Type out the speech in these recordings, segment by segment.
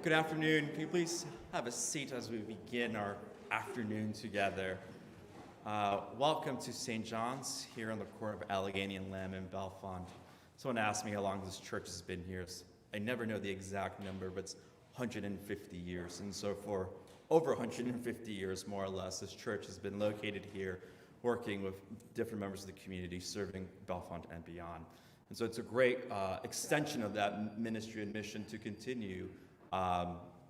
Good afternoon. Can you please have a seat as we begin our afternoon together? Welcome to St. John's here on the corner of Allegheny and Lamb in Bellefonte. Someone asked me how long this church has been here. I never know the exact number, but it's 150 years. And so for over 150 years, more or less, this church has been located here, working with different members of the community, serving Bellefonte and beyond. And so it's a great extension of that ministry and mission to continue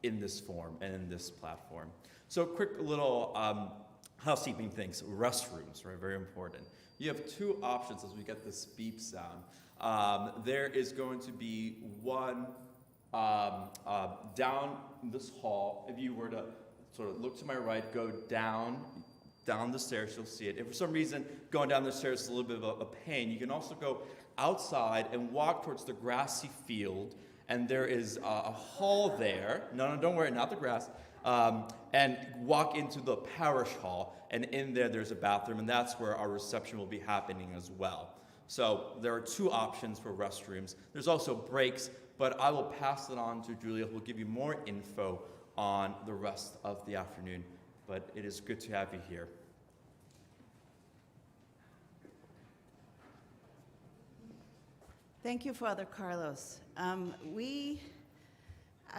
in this form and in this platform. So quick little housekeeping things. Restrooms, right? Very important. You have two options as we get this beep sound. There is going to be one down this hall. If you were to sort of look to my right, go down the stairs, you'll see it. If for some reason going down the stairs is a little bit of a pain, you can also go outside and walk towards the grassy field. And there is a hall there. No, don't worry, not the grass. And walk into the parish hall. And in there's a bathroom. And that's where our reception will be happening as well. So there are two options for restrooms. There's also breaks. But I will pass it on to Julia, who will give you more info on the rest of the afternoon. But it is good to have you here. Thank you, Father Carlos. I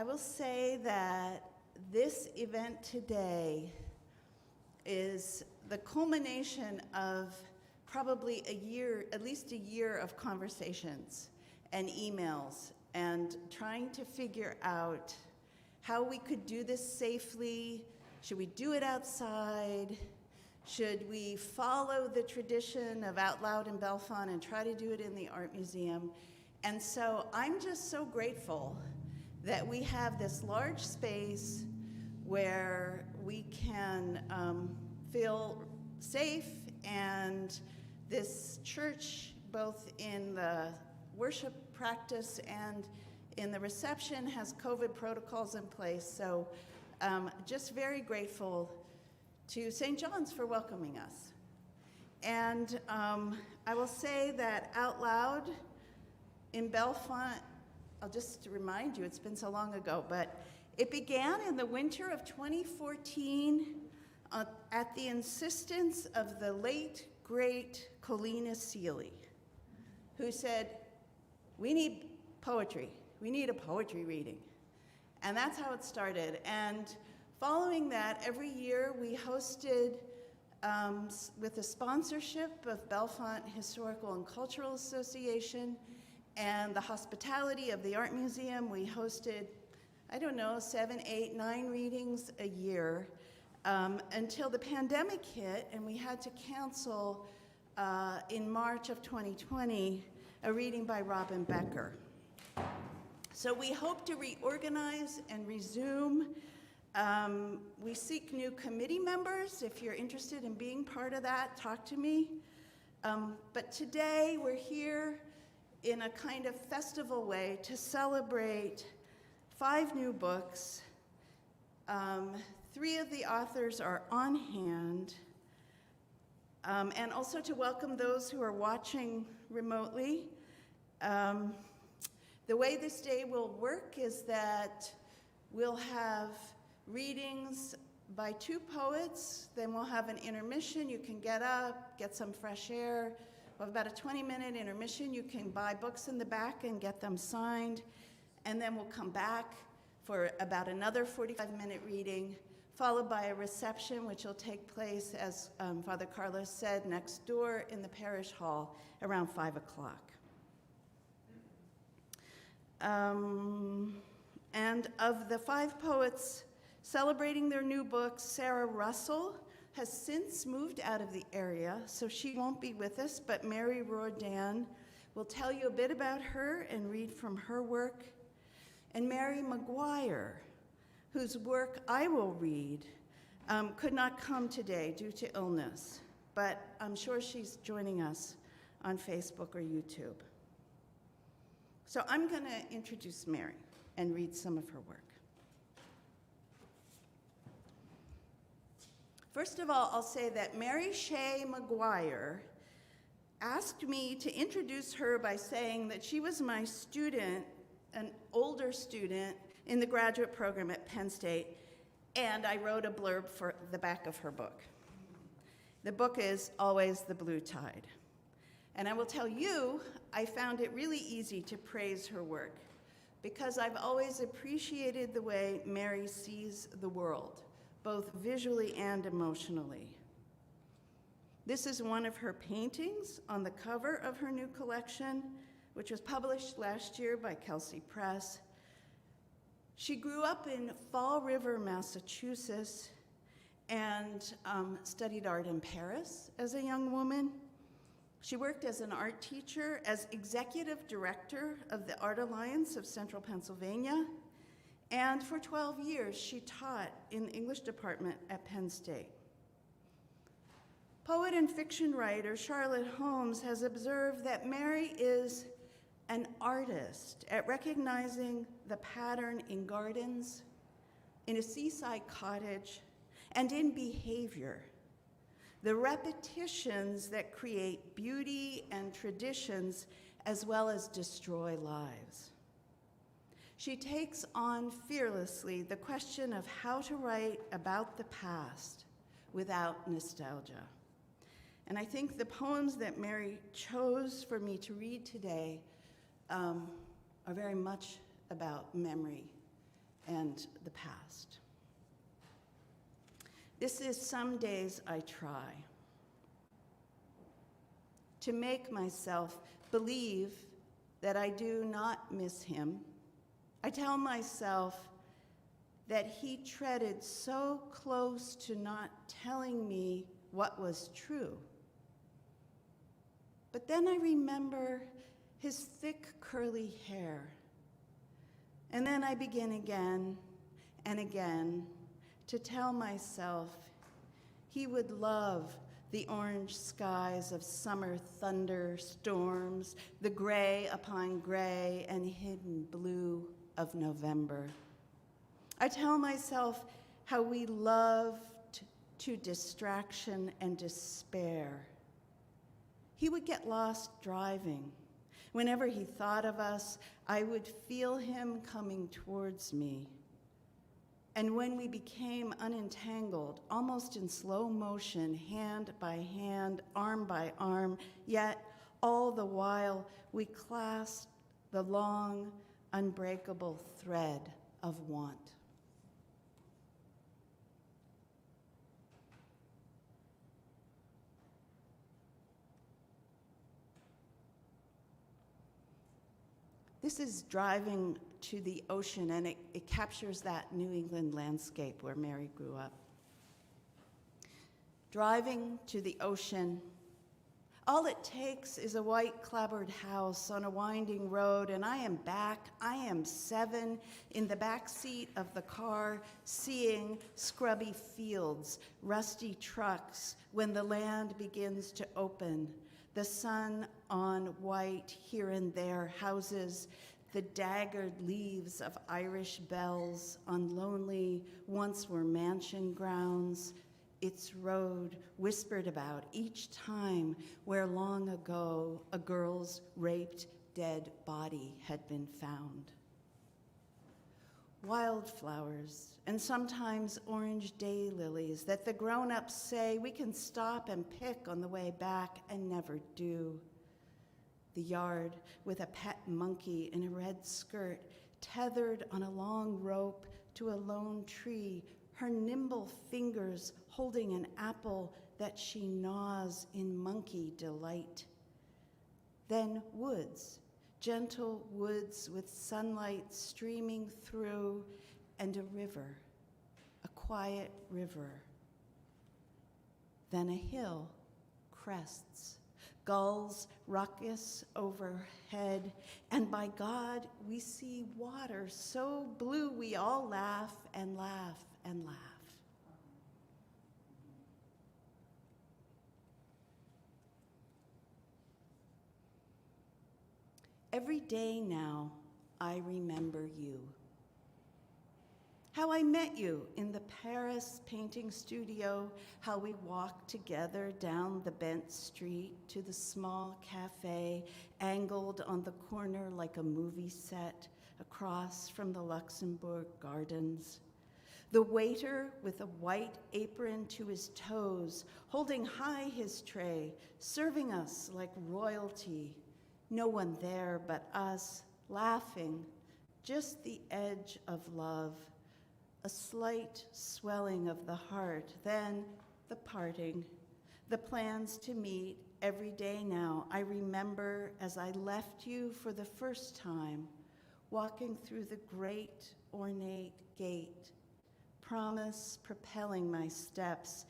will say that this event today is the culmination of probably a year, at least a year of conversations and emails and trying to figure out how we could do this safely. Should we do it outside? Should we follow the tradition of Out Loud in Bellefonte and try to do it in the art museum? And so I'm just so grateful that we have this large space where we can feel safe, and this church, both in the worship practice and in the reception, has COVID protocols in place. So just very grateful to St. John's for welcoming us. And I will say that Out Loud in Bellefonte, I'll just remind you, it's been so long ago, but it began in the winter of 2014 at the insistence of the late, great Colina Seeley, who said, we need poetry. We need a poetry reading. And that's how it started. And following that, every year we hosted, with the sponsorship of Bellefonte Historical and Cultural Association and the hospitality of the Art Museum, we hosted, 7, 8, 9 readings a year until the pandemic hit and we had to cancel in March of 2020 a reading by Robin Becker. So we hope to reorganize and resume. We seek new committee members. If you're interested in being part of that, talk to me. But today we're here in a kind of festival way to celebrate 5 new books. 3 of the authors are on hand. And also to welcome those who are watching remotely. The way this day will work is that we'll have readings by 2 poets, then we'll have an intermission. You can get up, get some fresh air. We'll have about a 20-minute intermission. You can buy books in the back and get them signed. And then we'll come back for about another 45-minute reading, followed by a reception, which will take place, as Father Carlos said, next door in the parish hall around 5 o'clock. And of the 5 poets celebrating their new books, Sarah Russell has since moved out of the area, so she won't be with us, but Mary Rodon will tell you a bit about her and read from her work. And Mary Mcguire, whose work I will read, could not come today due to illness, but I'm sure she's joining us on Facebook or YouTube. So I'm going to introduce Mary and read some of her work. First of all, I'll say that Mary Shay Mcguire asked me to introduce her by saying that she was my student, an older student, in the graduate program at Penn State, and I wrote a blurb for the back of her book. The book is Always the Blue Tide. And I will tell you, I found it really easy to praise her work because I've always appreciated the way Mary sees the world, both visually and emotionally. This is one of her paintings on the cover of her new collection, which was published last year by Kelsey Press. She grew up in Fall River, Massachusetts, and studied art in Paris as a young woman. She worked as an art teacher, as executive director of the Art Alliance of Central Pennsylvania, and for 12 years she taught in the English department at Penn State. Poet and fiction writer Charlotte Holmes has observed that Mary is an artist at recognizing the pattern in gardens, in a seaside cottage, and in behavior, the repetitions that create beauty and traditions as well as destroy lives. She takes on fearlessly the question of how to write about the past without nostalgia. And I think the poems that Mary chose for me to read today are very much about memory and the past. This is Some Days I Try to make myself believe that I do not miss him. I tell myself that he treaded so close to not telling me what was true. But then I remember his thick curly hair. And then I begin again and again to tell myself he would love the orange skies of summer thunderstorms, the gray upon gray and hidden blue of November. I tell myself how we loved to distraction and despair. He would get lost driving. Whenever he thought of us, I would feel him coming towards me. And when we became unentangled, almost in slow motion, hand by hand, arm by arm, yet all the while we clasped the long, unbreakable thread of want. This is Driving to the Ocean, and it captures that New England landscape where Mary grew up. Driving to the ocean, all it takes is a white clapboard house on a winding road, and I am back. I am 7 in the back seat of the car, seeing scrubby fields, rusty trucks, when the land begins to open. The sun on white here and there houses the daggered leaves of Irish bells on lonely, once were mansion grounds. Its road whispered about each time where long ago a girl's raped dead body had been found. Wildflowers and sometimes orange daylilies that the grown-ups say we can stop and pick on the way back and never do. The yard with a pet monkey in a red skirt tethered on a long rope to a lone tree, her nimble fingers holding an apple that she gnaws in monkey delight. Then woods, gentle woods with sunlight streaming through, and a river, a quiet river. Then a hill, crests, gulls raucous overhead, and by God, we see water so blue we all laugh and laugh and laugh. Every day now, I remember you. How I met you in the Paris painting studio, how we walked together down the bent street to the small cafe, angled on the corner like a movie set, across from the Luxembourg Gardens. The waiter with a white apron to his toes, holding high his tray, serving us like royalty. No one there but us, laughing, just the edge of love, a slight swelling of the heart, then the parting, the plans to meet every day now. I remember as I left you for the first time, walking through the great ornate gate, promise propelling my steps.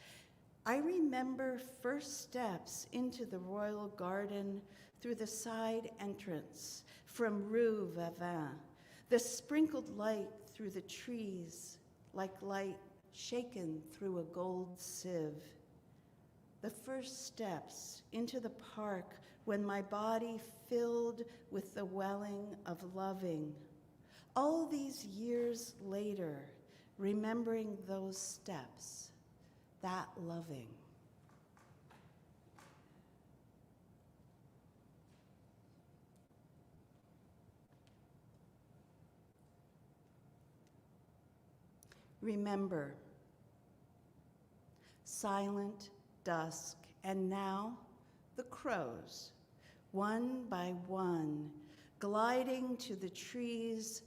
I remember first steps into the royal garden through the side entrance from Rue Vavin, the sprinkled light through the trees, like light shaken through a gold sieve. The first steps into the park when my body filled with the welling of loving. All these years later, remembering those steps, that loving. Remember, silent dusk, and now the crows, one by one, gliding to the trees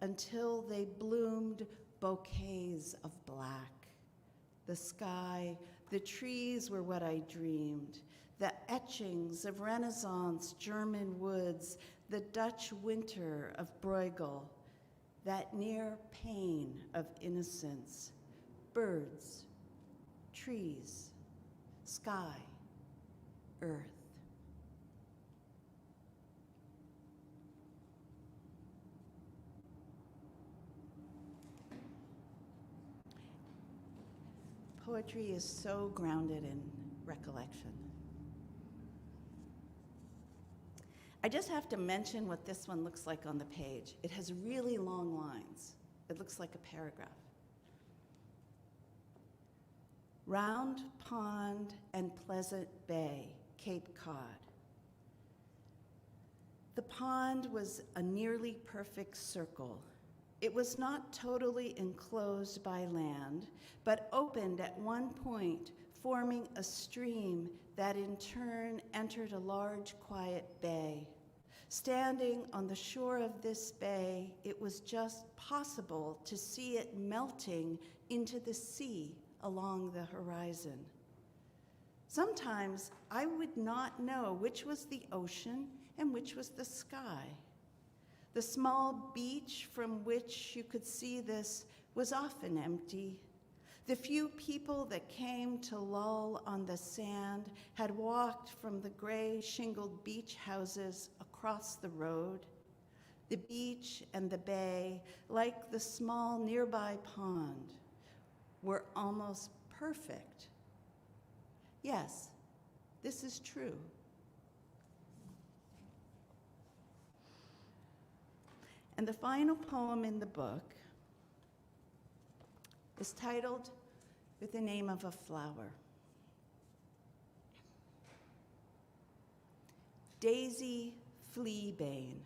until they bloomed bouquets of black. The sky, the trees were what I dreamed, the etchings of Renaissance German woods, the Dutch winter of Bruegel, that near pain of innocence, birds, trees, sky, earth. Poetry is so grounded in recollection. I just have to mention what this one looks like on the page. It has really long lines. It looks like a paragraph. Round Pond and Pleasant Bay, Cape Cod. The pond was a nearly perfect circle. It was not totally enclosed by land, but opened at one point, forming a stream that in turn entered a large, quiet bay. Standing on the shore of this bay, it was just possible to see it melting into the sea along the horizon. Sometimes I would not know which was the ocean and which was the sky. The small beach from which you could see this was often empty. The few people that came to loll on the sand had walked from the gray shingled beach houses across the road. The beach and the bay, like the small nearby pond, were almost perfect. Yes, this is true. And the final poem in the book is titled with the name of a flower. Daisy Fleabane.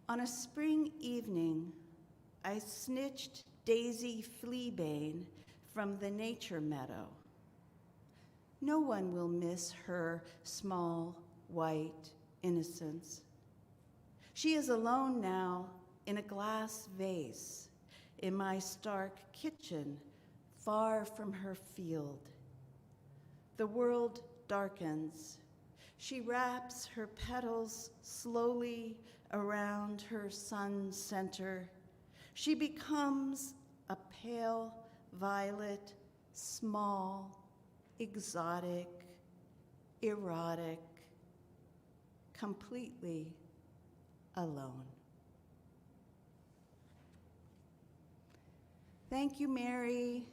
On a spring evening, I snitched Daisy Fleabane from the nature meadow. No one will miss her small, white innocence. She is alone now in a glass vase in my stark kitchen, far from her field. The world darkens. She wraps her petals slowly around her sun center. She becomes a pale violet, small, exotic, erotic, completely alone. Thank you, Mary.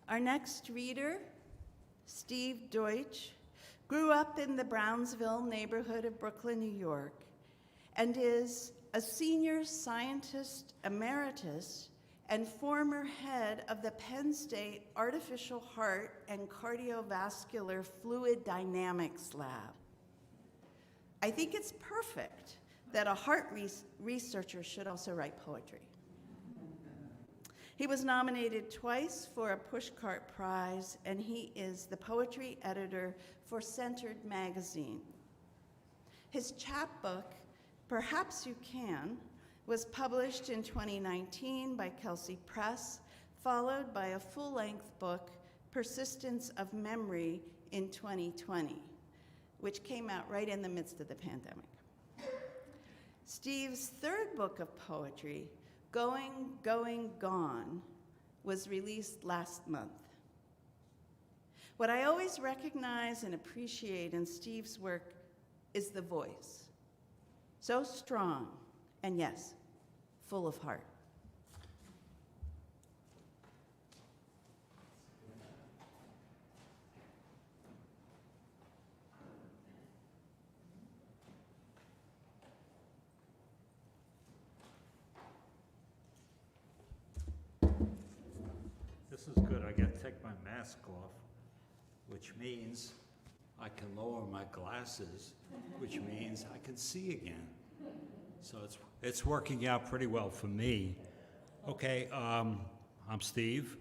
Our next reader, Steve Deutsch, grew up in the Brownsville neighborhood of Brooklyn, New York, and is a senior scientist emeritus and former head of the Penn State Artificial Heart and Cardiovascular Fluid Dynamics Lab. I think it's perfect that a heart researcher should also write poetry. He was nominated twice for a Pushcart Prize, and he is the poetry editor for Centered Magazine. His chapbook, Perhaps You Can, was published in 2019 by Kelsey Press, followed by a full-length book, Persistence of Memory, in 2020, which came out right in the midst of the pandemic. Steve's third book of poetry, Going, Going, Gone, was released last month. What I always recognize and appreciate in Steve's work is the voice. So strong, and yes, full of heart. This is good. I get to take my mask off, which means I can lower my glasses, which means I can see again. So it's working out pretty well for me. Okay, I'm Steve.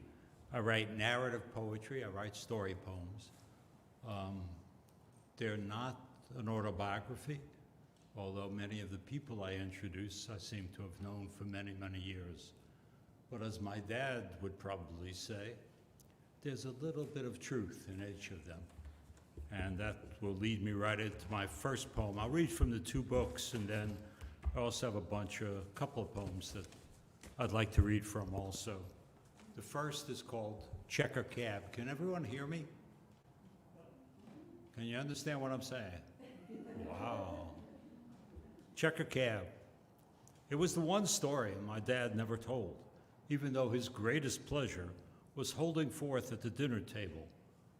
I write narrative poetry. I write story poems. They're not an autobiography, although many of the people I introduce I seem to have known for many, many years. But as my dad would probably say, there's a little bit of truth in each of them. And that will lead me right into my first poem. I'll read from the two books, and then I also have a couple of poems that I'd like to read from also. The first is called Checker Cab. Can everyone hear me? Can you understand what I'm saying? Wow. Checker Cab. It was the one story my dad never told, even though his greatest pleasure was holding forth at the dinner table,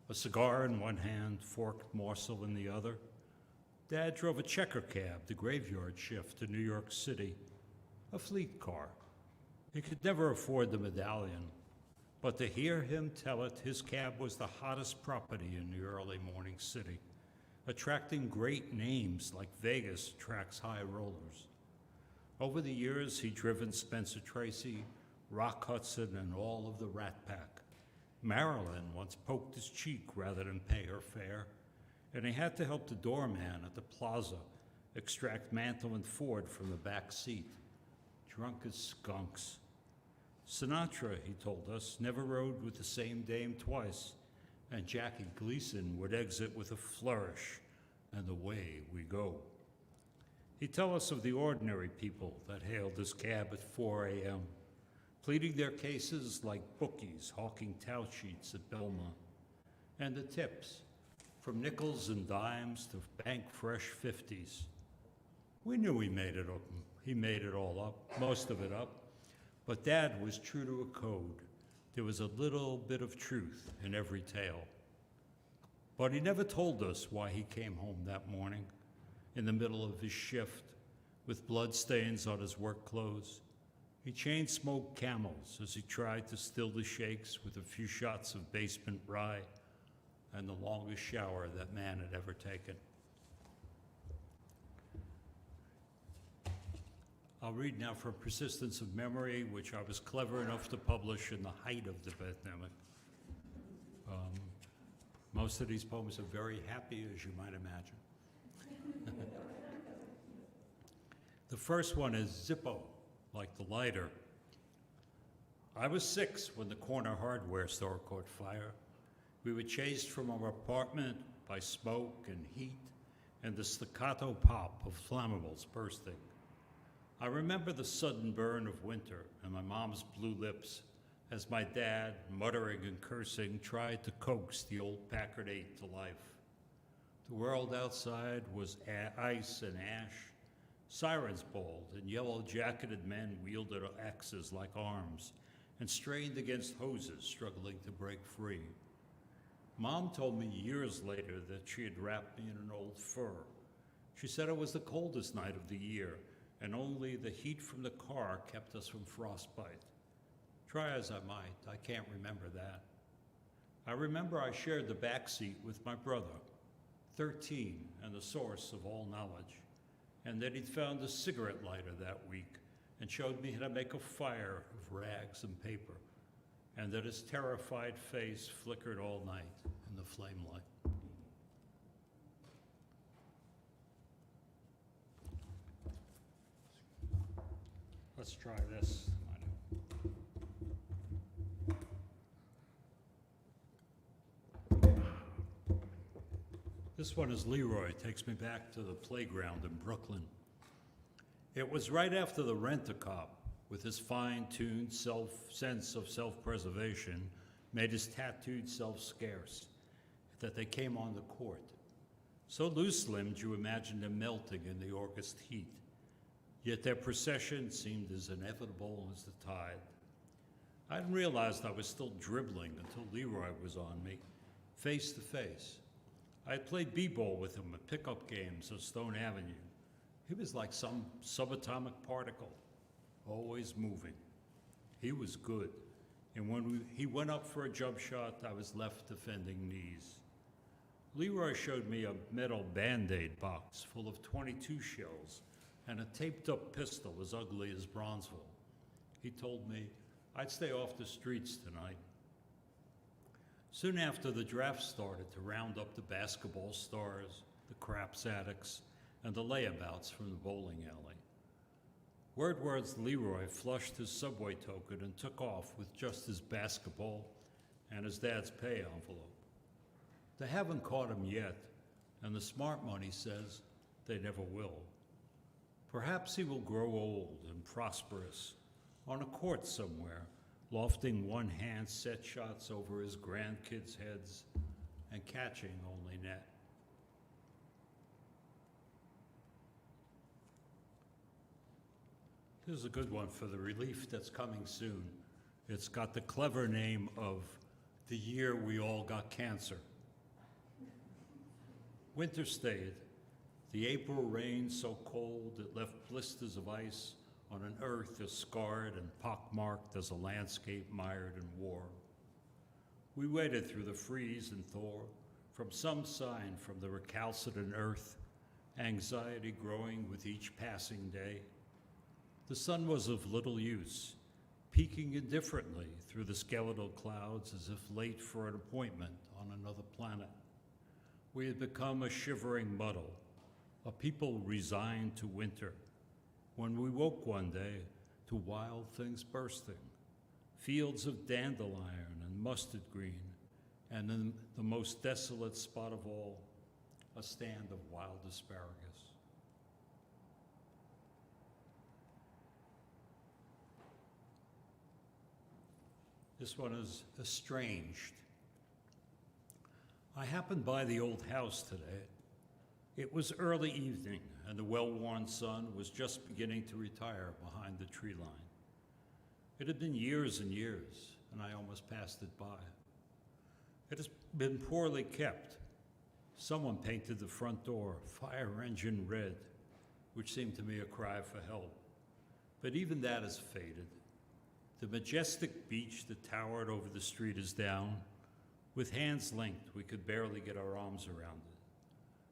a cigar in one hand, forked morsel in the other. Dad drove a checker cab, the graveyard shift, to New York City, a fleet car. He could never afford the medallion, but to hear him tell it, his cab was the hottest property in the early morning city, attracting great names like Vegas attracts high rollers. Over the years, he'd driven Spencer Tracy, Rock Hudson, and all of the Rat Pack. Marilyn once poked his cheek rather than pay her fare, and he had to help the doorman at the plaza extract Mantle and Ford from the back seat, drunk as skunks. Sinatra, he told us, never rode with the same dame twice, and Jackie Gleason would exit with a flourish, and away we go. He'd tell us of the ordinary people that hailed his cab at 4 a.m., pleading their cases like bookies hawking tout sheets at Belmont, and the tips, from nickels and dimes to bank fresh 50s. We knew he made it up. He made it all up, most of it up, but Dad was true to a code. There was a little bit of truth in every tale. But he never told us why he came home that morning, in the middle of his shift, with blood stains on his work clothes. He chain-smoked Camels as he tried to still the shakes with a few shots of basement rye and the longest shower that man had ever taken. I'll read now from Persistence of Memory, which I was clever enough to publish in the height of the pandemic. Most of these poems are very happy, as you might imagine. The first one is Zippo, like the lighter. I was 6 when the corner hardware store caught fire. We were chased from our apartment by smoke and heat and the staccato pop of flammables bursting. I remember the sudden burn of winter and my mom's blue lips as my dad, muttering and cursing, tried to coax the old Packard 8 to life. The world outside was ice and ash. Sirens bawled, and yellow-jacketed men wielded axes like arms and strained against hoses struggling to break free. Mom told me years later that she had wrapped me in an old fur. She said it was the coldest night of the year, and only the heat from the car kept us from frostbite. Try as I might, I can't remember that. I remember I shared the back seat with my brother, 13 and the source of all knowledge, and that he'd found a cigarette lighter that week and showed me how to make a fire of rags and paper, and that his terrified face flickered all night in the flame light. Let's try this. This one is Leroy. Takes me back to the playground in Brooklyn. It was right after the Rent-A-Cop, with his fine-tuned sense of self-preservation, made his tattooed self scarce, that they came on the court. So loose-limbed you imagined them melting in the August heat. Yet their procession seemed as inevitable as the tide. I hadn't realized I was still dribbling until Leroy was on me, face to face. I had played b-ball with him at pickup games on Stone Avenue. He was like some subatomic particle, always moving. He was good, and when he went up for a jump shot, I was left defending knees. Leroy showed me a metal Band-Aid box full of 22 shells and a taped-up pistol as ugly as Bronzeville. He told me I'd stay off the streets tonight. Soon after, the draft started to round up the basketball stars, the craps addicts, and the layabouts from the bowling alley. Word's Leroy flushed his subway token and took off with just his basketball and his dad's pay envelope. They haven't caught him yet, and the smart money says they never will. Perhaps he will grow old and prosperous on a court somewhere, lofting one-hand set shots over his grandkids' heads and catching only net. Here's a good one for the relief that's coming soon. It's got the clever name of the year we all got cancer. Winter stayed. The April rain so cold it left blisters of ice on an earth as scarred and pockmarked as a landscape mired in war. We waited through the freeze and thaw, from some sign from the recalcitrant earth, anxiety growing with each passing day. The sun was of little use, peeking indifferently through the skeletal clouds as if late for an appointment on another planet. We had become a shivering muddle, a people resigned to winter, when we woke one day to wild things bursting, fields of dandelion and mustard green, and in the most desolate spot of all, a stand of wild asparagus. This one is estranged. I happened by the old house today. It was early evening, and the well-worn sun was just beginning to retire behind the tree line. It had been years and years, and I almost passed it by. It has been poorly kept. Someone painted the front door fire engine red, which seemed to me a cry for help. But even that has faded. The majestic beach that towered over the street is down. With hands linked, we could barely get our arms around it.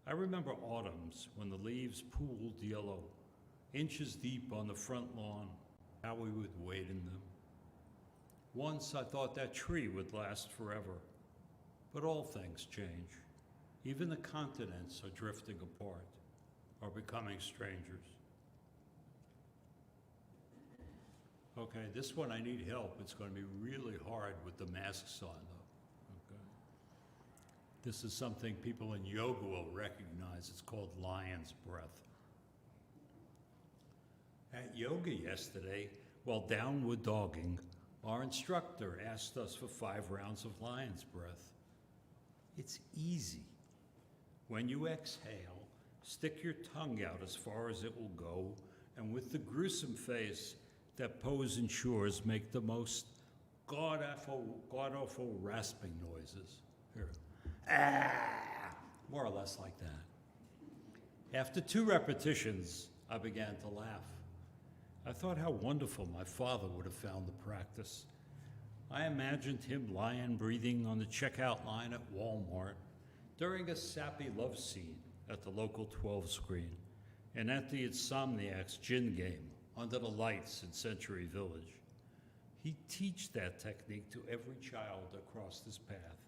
I remember autumns when the leaves pooled yellow, inches deep on the front lawn, how we would wade in them. Once I thought that tree would last forever, but all things change. Even the continents are drifting apart, are becoming strangers. Okay, this one I need help. It's going to be really hard with the masks on, though. Okay. This is something people in yoga will recognize. It's called lion's breath. At yoga yesterday, while downward dogging, our instructor asked us for 5 rounds of lion's breath. It's easy. When you exhale, stick your tongue out as far as it will go, and with the gruesome face that pose ensures, make the most god-awful rasping noises. Here. Ah! More or less like that. After 2 repetitions, I began to laugh. I thought how wonderful my father would have found the practice, I imagined him lying breathing on the checkout line at Walmart during a sappy love scene at the local 12 screen and at the Insomniacs gin game under the lights in Century Village. He'd teach that technique to every child that crossed his path.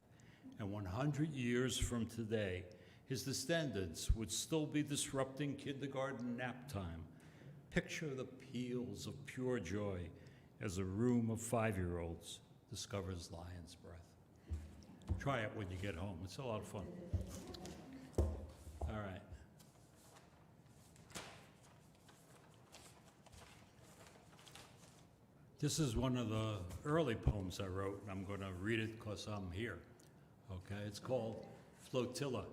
And 100 years from today, his descendants would still be disrupting kindergarten nap time. Picture the peals of pure joy as a room of 5-year-olds discovers lion's breath. Try it when you get home. It's a lot of fun. All right. This is one of the early poems I wrote, and I'm going to read it because I'm here. Okay, it's called Flotilla.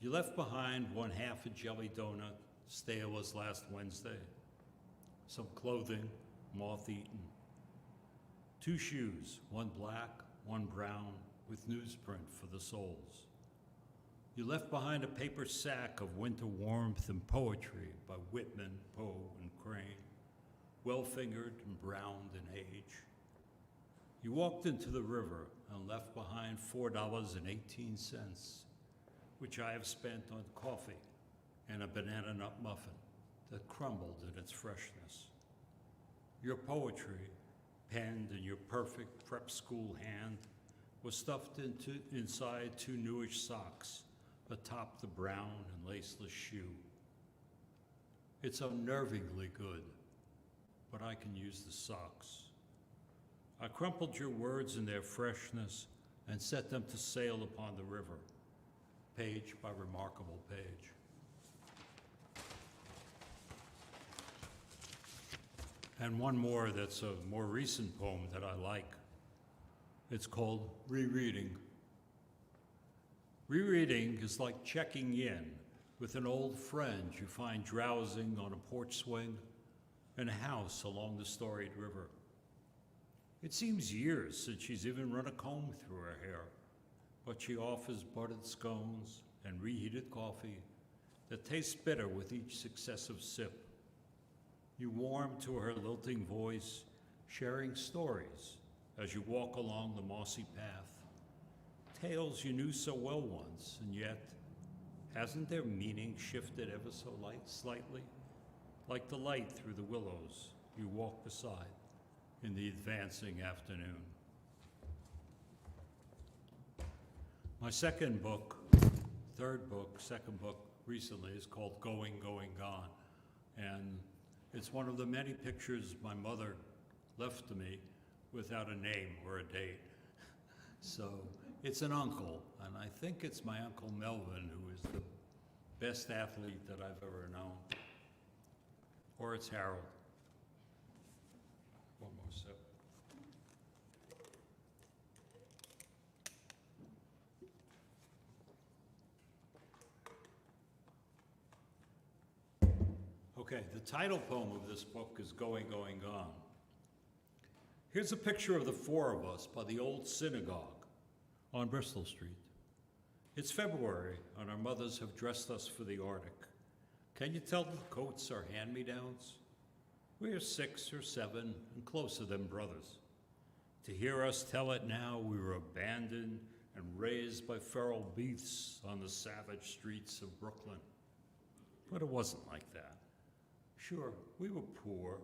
You left behind 1/2 a jelly donut, stale as last Wednesday. Some clothing, moth-eaten. 2 shoes, one black, one brown, with newsprint for the soles. You left behind a paper sack of winter warmth and poetry by Whitman, Poe, and Crane, well-fingered and browned in age. You walked into the river and left behind $4.18, which I have spent on coffee and a banana nut muffin that crumbled in its freshness. Your poetry, penned in your perfect prep school hand, was stuffed inside 2 newish socks atop the brown and laceless shoe. It's unnervingly good, but I can use the socks. I crumpled your words in their freshness and set them to sail upon the river, page by remarkable page. And one more that's a more recent poem that I like. It's called Rereading. Rereading is like checking in with an old friend you find drowsing on a porch swing in a house along the storied river. It seems years since she's even run a comb through her hair, but she offers buttered scones and reheated coffee that tastes bitter with each successive sip. You warm to her lilting voice, sharing stories as you walk along the mossy path. Tales you knew so well once, and yet, hasn't their meaning shifted ever so slightly? Like the light through the willows you walk beside in the advancing afternoon. My second book recently is called Going, Going, Gone. And it's one of the many pictures my mother left to me without a name or a date. So it's an uncle, and I think it's my Uncle Melvin, who is the best athlete that I've ever known. Or it's Harold. One more sip. Okay, the title poem of this book is Going, Going, Gone. Here's a picture of the 4 of us by the old synagogue on Bristol Street. It's February, and our mothers have dressed us for the Arctic. Can you tell the coats are hand-me-downs? We're 6 or 7 and closer than brothers. To hear us tell it now, we were abandoned and raised by feral beasts on the savage streets of Brooklyn. But it wasn't like that. Sure, we were poor,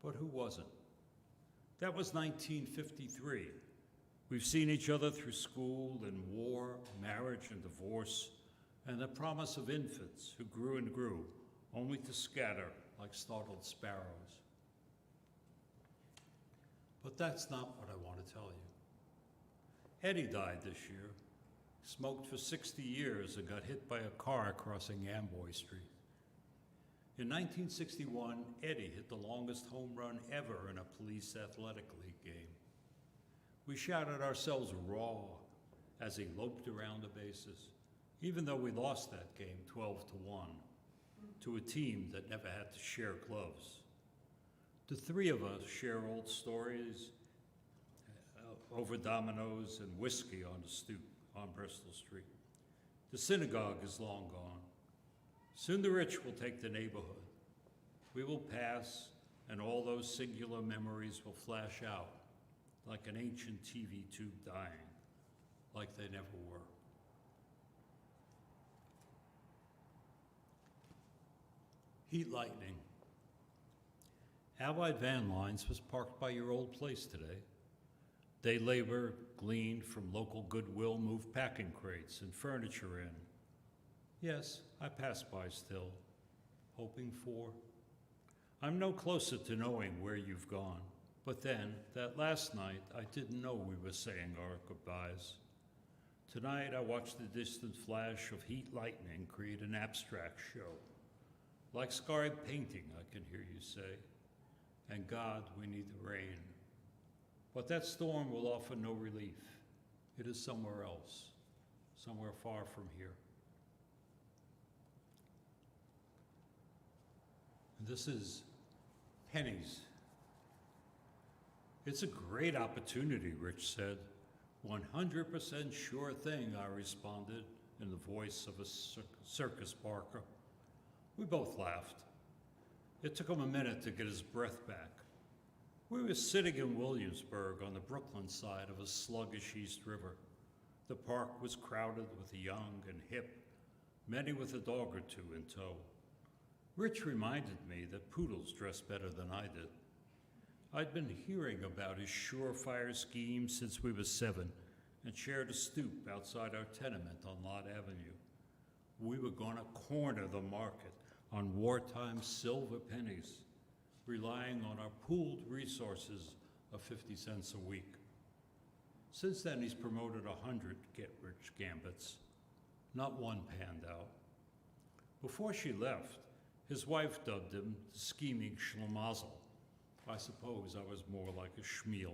but who wasn't? That was 1953. We've seen each other through school and war, marriage and divorce, and the promise of infants who grew and grew, only to scatter like startled sparrows. But that's not what I want to tell you. Eddie died this year, smoked for 60 years and got hit by a car crossing Amboy Street. In 1961, Eddie hit the longest home run ever in a police athletic league game. We shouted ourselves raw as he loped around the bases, even though we lost that game 12-1 to a team that never had to share gloves. The 3 of us share old stories over dominoes and whiskey on the stoop on Bristol Street. The synagogue is long gone. Soon the rich will take the neighborhood. We will pass and all those singular memories will flash out like an ancient TV tube dying, like they never were. Heat lightning. Allied Van Lines was parked by your old place today. Day labor gleaned from local Goodwill moved packing crates and furniture in. Yes, I pass by still, hoping for. I'm no closer to knowing where you've gone, but then, that last night, I didn't know we were saying our goodbyes. Tonight, I watched the distant flash of heat lightning create an abstract show. Like scarred painting, I can hear you say. And God, we need the rain. But that storm will offer no relief. It is somewhere else, somewhere far from here. And this is pennies. It's a great opportunity, Rich said. 100% sure thing, I responded in the voice of a circus barker. We both laughed. It took him a minute to get his breath back. We were sitting in Williamsburg on the Brooklyn side of a sluggish East River. The park was crowded with the young and hip, many with a dog or two in tow. Rich reminded me that poodles dress better than I did. I'd been hearing about his surefire scheme since we were 7 and shared a stoop outside our tenement on Lott Avenue. We were going to corner the market on wartime silver pennies, relying on our pooled resources of 50 cents a week. Since then, he's promoted 100 get-rich gambits. Not one panned out. Before she left, his wife dubbed him the scheming schlemazel. I suppose I was more like a schmeal.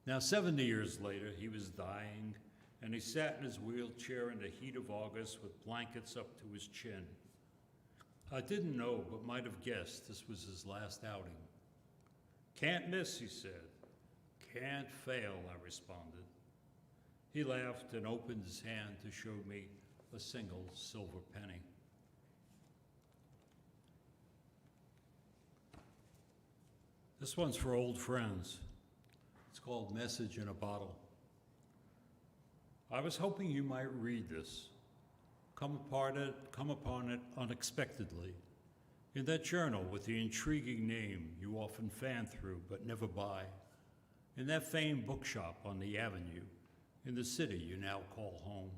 Now, 70 years later, he was dying, and he sat in his wheelchair in the heat of August with blankets up to his chin. I didn't know, but might have guessed this was his last outing. Can't miss, he said. Can't fail, I responded. He laughed and opened his hand to show me a single silver penny. This one's for old friends. It's called Message in a Bottle. I was hoping you might read this. Come upon it unexpectedly. In that journal with the intriguing name you often fan through but never buy. In that famed bookshop on the avenue, in the city you now call home.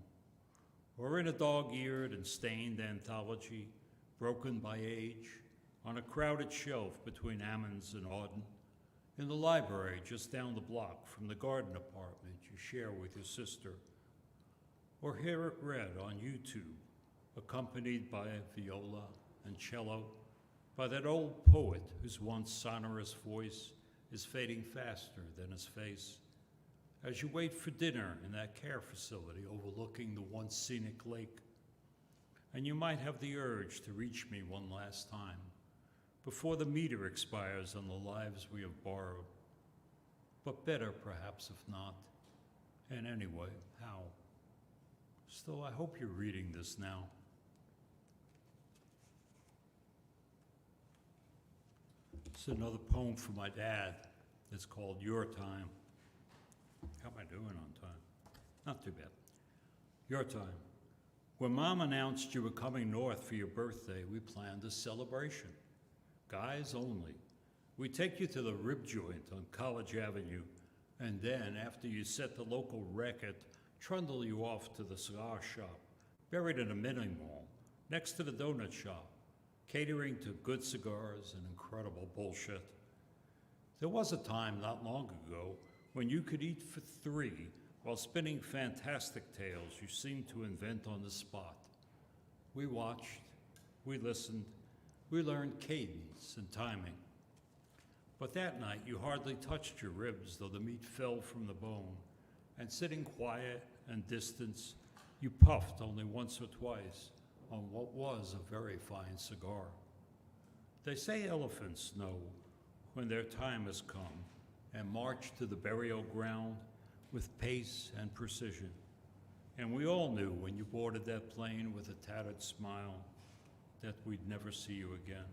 Or in a dog-eared and stained anthology, broken by age, on a crowded shelf between Ammons and Auden, in the library just down the block from the garden apartment you share with your sister, or hear it read on YouTube, accompanied by viola and cello, by that old poet whose once sonorous voice is fading faster than his face, as you wait for dinner in that care facility overlooking the once scenic lake. And you might have the urge to reach me one last time, before the meter expires on the lives we have borrowed. But better, perhaps, if not. And anyway, how? Still, I hope you're reading this now. It's another poem from my dad. It's called Your Time. How am I doing on time? Not too bad. Your time. When Mom announced you were coming north for your birthday, we planned a celebration. Guys only. We take you to the rib joint on College Avenue, and then, after you set the local record, trundle you off to the cigar shop, buried in a mini mall, next to the donut shop, catering to good cigars and incredible bullshit. There was a time not long ago when you could eat for 3 while spinning fantastic tales you seemed to invent on the spot. We watched, we listened, we learned cadence and timing. But that night, you hardly touched your ribs, though the meat fell from the bone. And sitting quiet and distant, you puffed only once or twice on what was a very fine cigar. They say elephants know when their time has come and march to the burial ground with pace and precision. And we all knew when you boarded that plane with a tattered smile that we'd never see you again.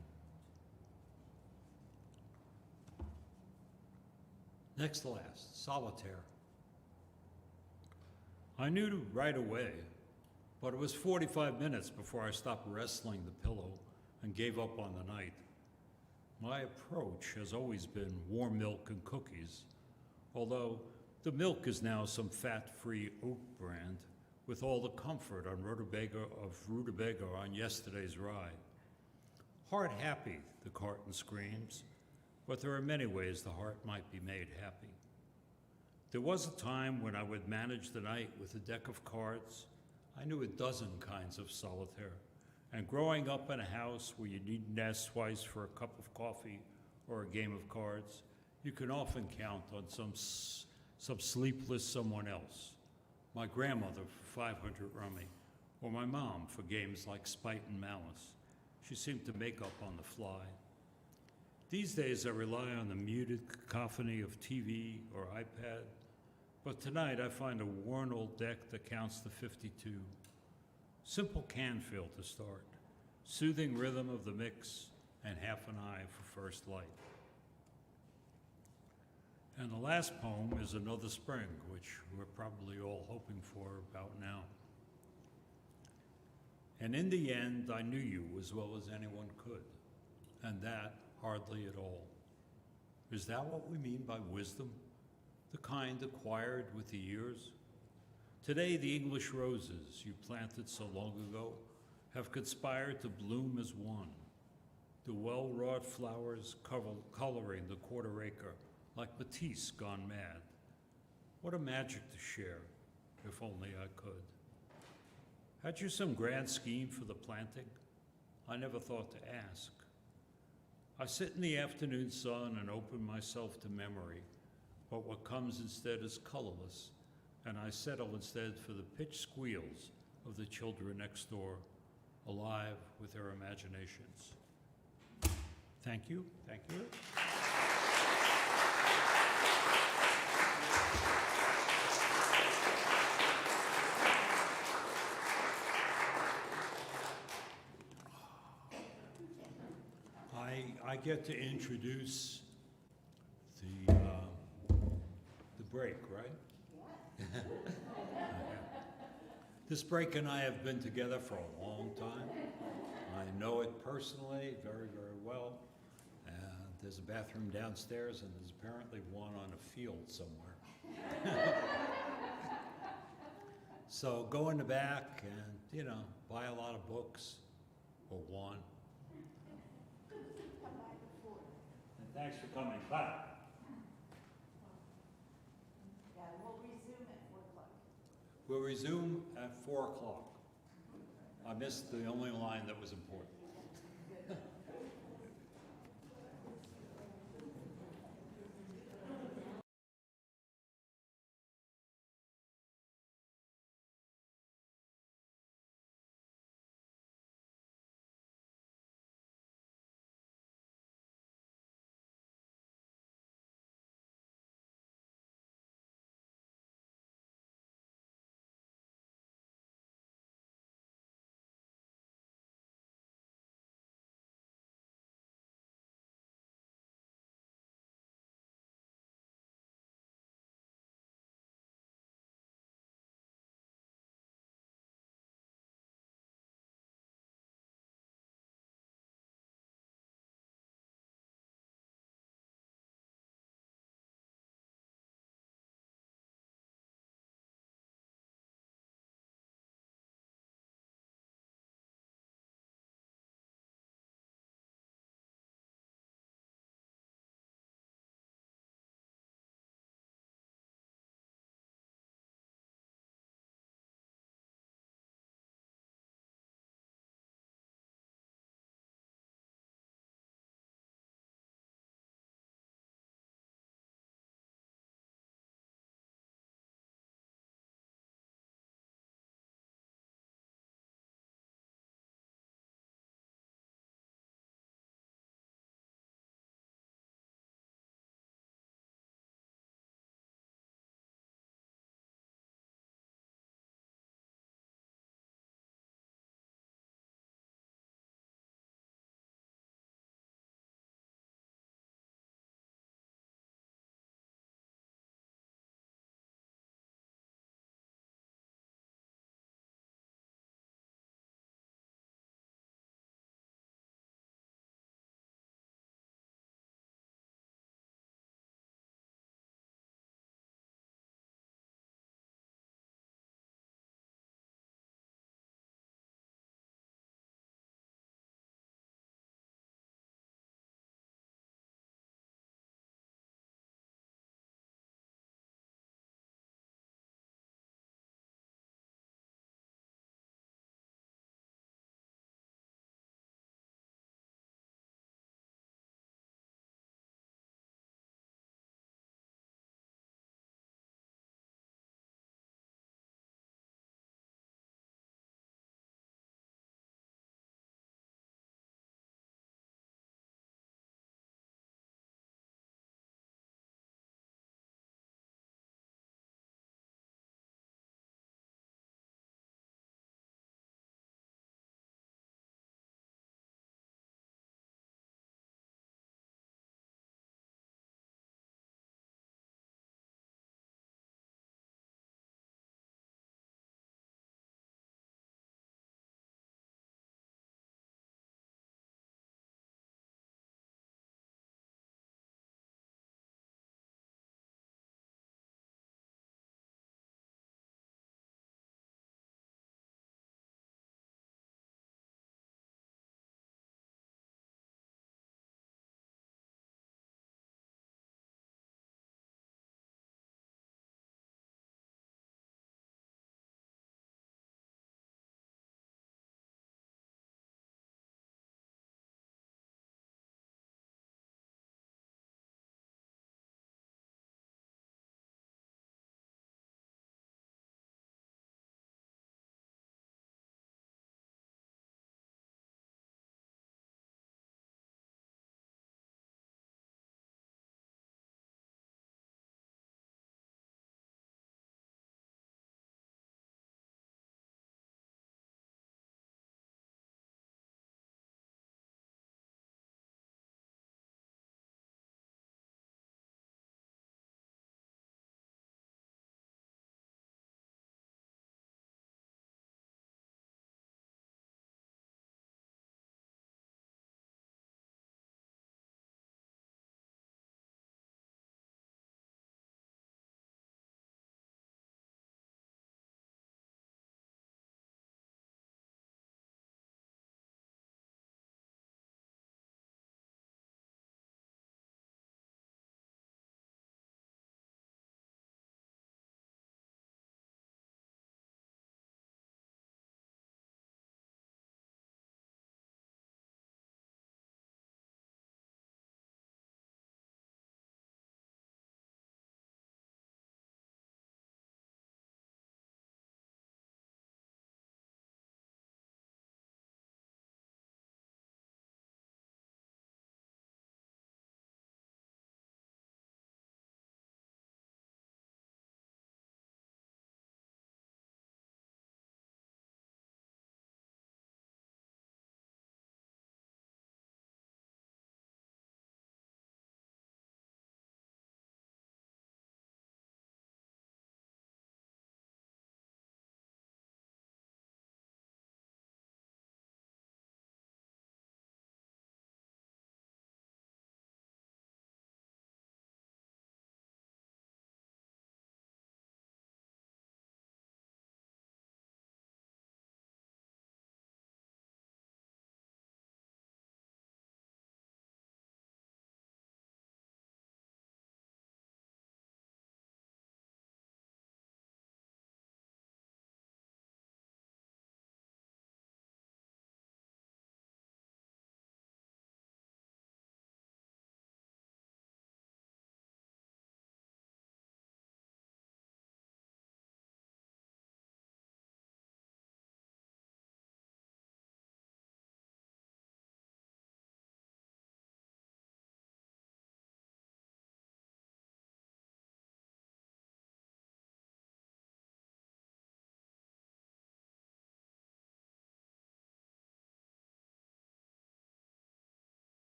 Next to last, solitaire. I knew right away, but it was 45 minutes before I stopped wrestling the pillow and gave up on the night. My approach has always been warm milk and cookies, although the milk is now some fat-free oat brand with all the comfort of rutabaga on yesterday's rye. Heart happy, the carton screams, but there are many ways the heart might be made happy. There was a time when I would manage the night with a deck of cards. I knew a dozen kinds of solitaire, and growing up in a house where you needn't ask twice for a cup of coffee or a game of cards, you can often count on some sleepless someone else. My grandmother for 500 rummy, or my mom for games like Spite and Malice. She seemed to make up on the fly. These days I rely on the muted cacophony of TV or iPad, but tonight I find a worn old deck that counts to 52. Simple Canfield to start, soothing rhythm of the mix, and half an eye for first light. And the last poem is Another Spring, which we're probably all hoping for about now. And in the end, I knew you as well as anyone could, and that hardly at all. Is that what we mean by wisdom? The kind acquired with the years? Today, the English roses you planted so long ago have conspired to bloom as one. The well-wrought flowers coloring the quarter acre like Matisse gone mad. What a magic to share, if only I could. Had you some grand scheme for the planting? I never thought to ask. I sit in the afternoon sun and open myself to memory, but what comes instead is colorless, and I settle instead for the pitch squeals of the children next door, alive with their imaginations. Thank you. Thank you. I get to introduce the break, right? This break and I have been together for a long time. I know it personally very, very well. There's a bathroom downstairs, and there's apparently one on a field somewhere. So go in the back and, buy a lot of books, or one. And thanks for coming. Bye. Yeah, we'll resume at 4 o'clock. We'll resume at 4 o'clock. I missed the only line that was important.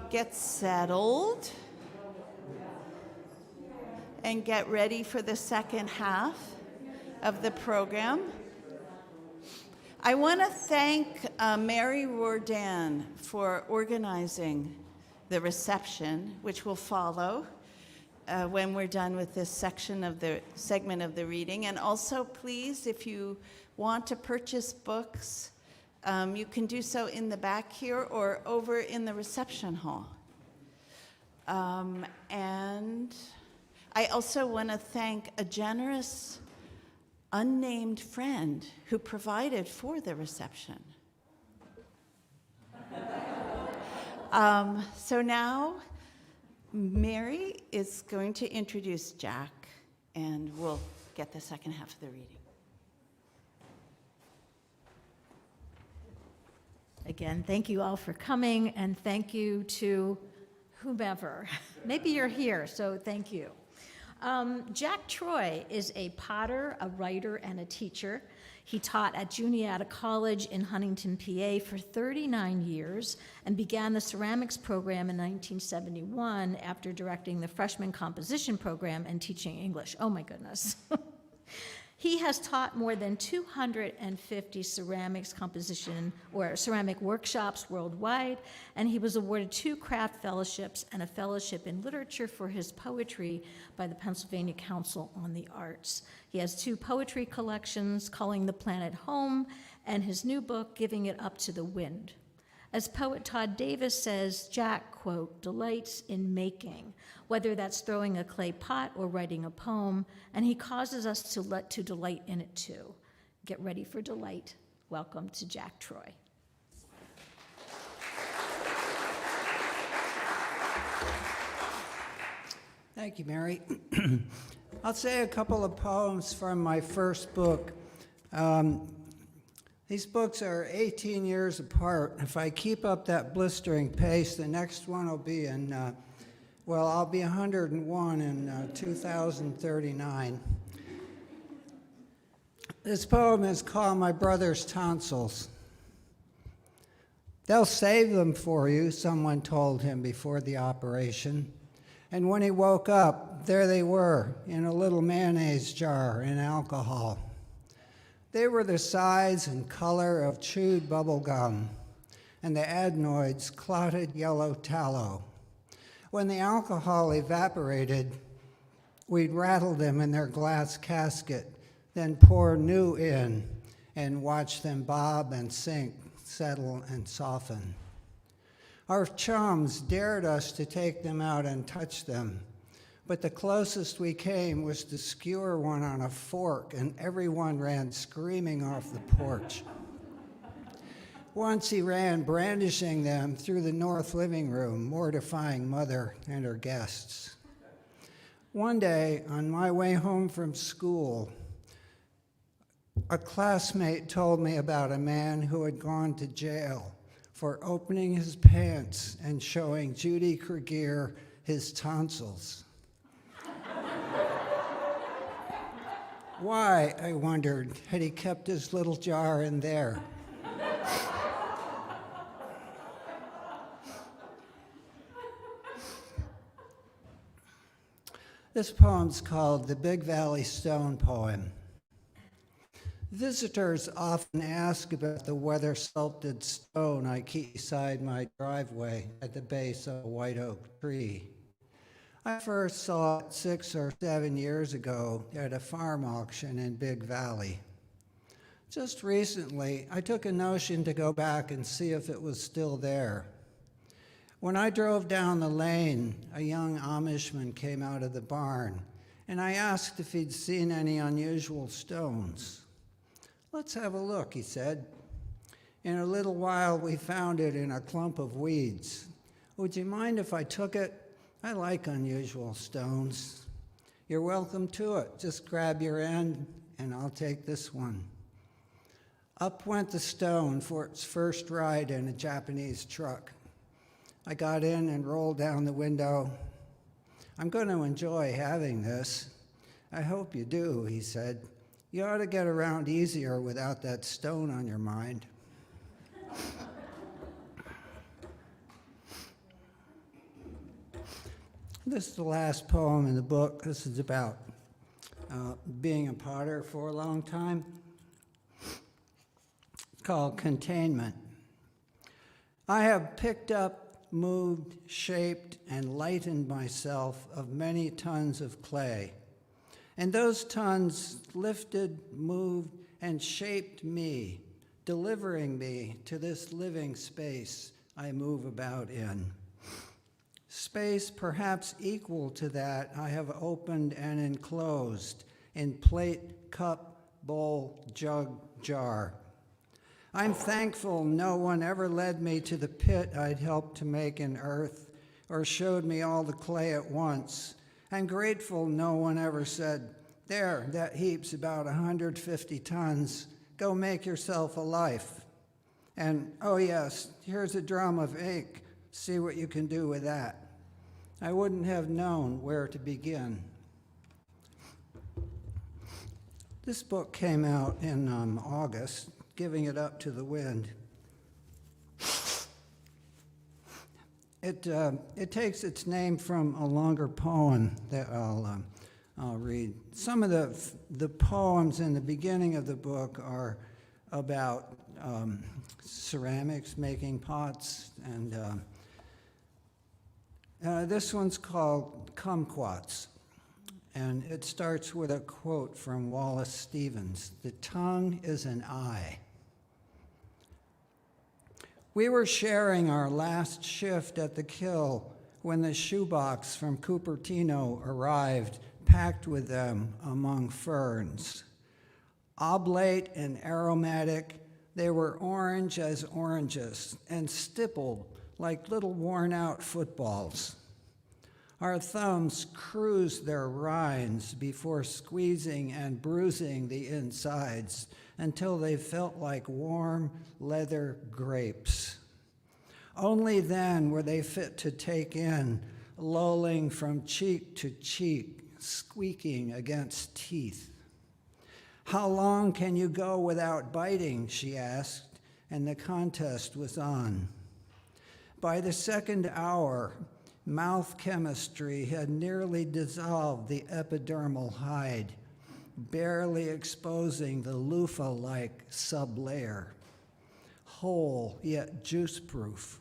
Get settled and get ready for the second half of the program. I want to thank Mary Rodon for organizing the reception, which will follow when we're done with this section of the segment of the reading. And also, please, if you want to purchase books, you can do so in the back here or over in the reception hall. And I also want to thank a generous, unnamed friend who provided for the reception. So now, Mary is going to introduce Jack, and we'll get the second half of the reading. Again, thank you all for coming, and thank you to whomever. Maybe you're here, so thank you. Jack Troy is a potter, a writer, and a teacher. He taught at Juniata College in Huntington, PA for 39 years and began the ceramics program in 1971 after directing the freshman composition program and teaching English. Oh my goodness. He has taught more than 250 ceramics composition or ceramic workshops worldwide, and he was awarded 2 craft fellowships and a fellowship in literature for his poetry by the Pennsylvania Council on the Arts. He has 2 poetry collections, Calling the Planet Home, and his new book, Giving It Up to the Wind. As poet Todd Davis says, Jack, quote, delights in making, whether that's throwing a clay pot or writing a poem, and he causes us to delight in it too. Get ready for delight. Welcome to Jack Troy. Thank you, Mary. I'll say a couple of poems from my first book. These books are 18 years apart. If I keep up that blistering pace, the next one will be in, I'll be 101 in 2039. This poem is called My Brother's Tonsils. They'll save them for you, someone told him before the operation. And when he woke up, there they were, in a little mayonnaise jar in alcohol. They were the size and color of chewed bubble gum, and the adenoids clotted yellow tallow. When the alcohol evaporated, we'd rattle them in their glass casket, then pour new in and watch them bob and sink, settle and soften. Our chums dared us to take them out and touch them, but the closest we came was to skewer one on a fork, and everyone ran screaming off the porch. Once he ran brandishing them through the north living room, mortifying Mother and her guests. One day, on my way home from school, a classmate told me about a man who had gone to jail for opening his pants and showing Judy Kregier his tonsils. Why, I wondered, had he kept his little jar in there? This poem's called the Big Valley Stone Poem. Visitors often ask about the weather-sculpted stone I keep beside my driveway at the base of a white oak tree. I first saw it 6 or 7 years ago at a farm auction in Big Valley. Just recently, I took a notion to go back and see if it was still there. When I drove down the lane, a young Amishman came out of the barn, and I asked if he'd seen any unusual stones. "Let's have a look," he said. In a little while, we found it in a clump of weeds. "Would you mind if I took it? I like unusual stones." "You're welcome to it. Just grab your end, and I'll take this one." Up went the stone for its first ride in a Japanese truck. I got in and rolled down the window. "I'm going to enjoy having this." "I hope you do," he said. "You ought to get around easier without that stone on your mind." This is the last poem in the book. This is about being a potter for a long time. It's called Containment. I have picked up, moved, shaped, and lightened myself of many tons of clay. And those tons lifted, moved, and shaped me, delivering me to this living space I move about in. Space perhaps equal to that I have opened and enclosed in plate, cup, bowl, jug, jar. I'm thankful no one ever led me to the pit I'd helped to make in earth or showed me all the clay at once. I'm grateful no one ever said, "There, that heap's about 150 tons. Go make yourself a life." And, "Oh yes, here's a drum of ink. See what you can do with that." I wouldn't have known where to begin. This book came out in August, Giving It Up to the Wind. It takes its name from a longer poem that I'll read. Some of the poems in the beginning of the book are about ceramics, making pots, and this one's called Kumquats, and it starts with a quote from Wallace Stevens: "The tongue is an eye." We were sharing our last shift at the Kill when the shoebox from Cupertino arrived, packed with them among ferns. Oblate and aromatic, they were orange as oranges and stippled like little worn-out footballs. Our thumbs cruised their rinds before squeezing and bruising the insides until they felt like warm leather grapes. Only then were they fit to take in, lolling from cheek to cheek, squeaking against teeth. "How long can you go without biting?" she asked, and the contest was on. By the second hour, mouth chemistry had nearly dissolved the epidermal hide, barely exposing the loofah-like sublayer, whole yet juice-proof.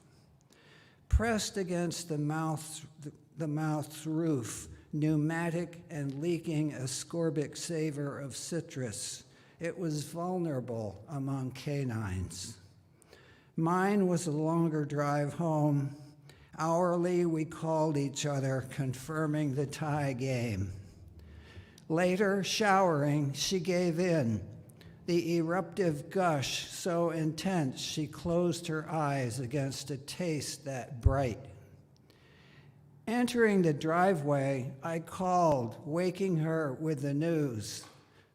Pressed against the mouth's roof, pneumatic and leaking ascorbic savor of citrus, it was vulnerable among canines. Mine was a longer drive home. Hourly, we called each other, confirming the tie game. Later, showering, she gave in, the eruptive gush so intense she closed her eyes against a taste that bright. Entering the driveway, I called, waking her with the news.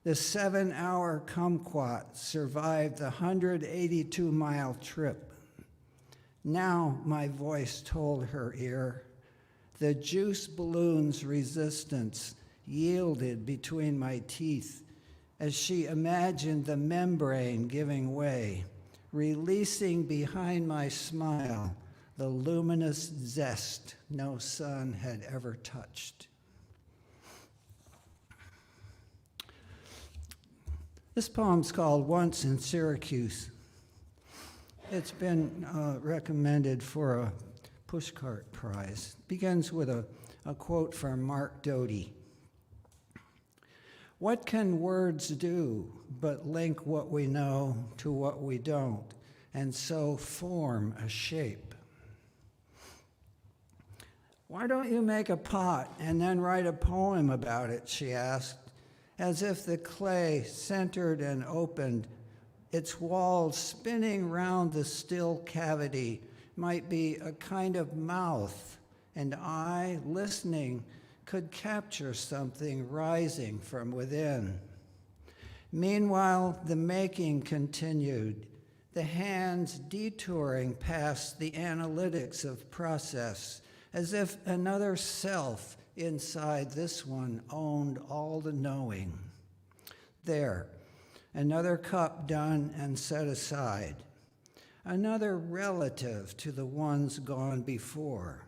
The 7-hour kumquat survived the 182-mile trip. Now, my voice told her ear, the juice balloon's resistance yielded between my teeth as she imagined the membrane giving way, releasing behind my smile the luminous zest no sun had ever touched. This poem's called Once in Syracuse. It's been recommended for a Pushcart Prize. It begins with a quote from Mark Doty. "What can words do but link what we know to what we don't, and so form a shape?" "Why don't you make a pot and then write a poem about it?" she asked, as if the clay centered and opened, its walls spinning round the still cavity might be a kind of mouth, and I, listening, could capture something rising from within. Meanwhile, the making continued, the hands detouring past the analytics of process, as if another self inside this one owned all the knowing. There, another cup done and set aside, another relative to the ones gone before.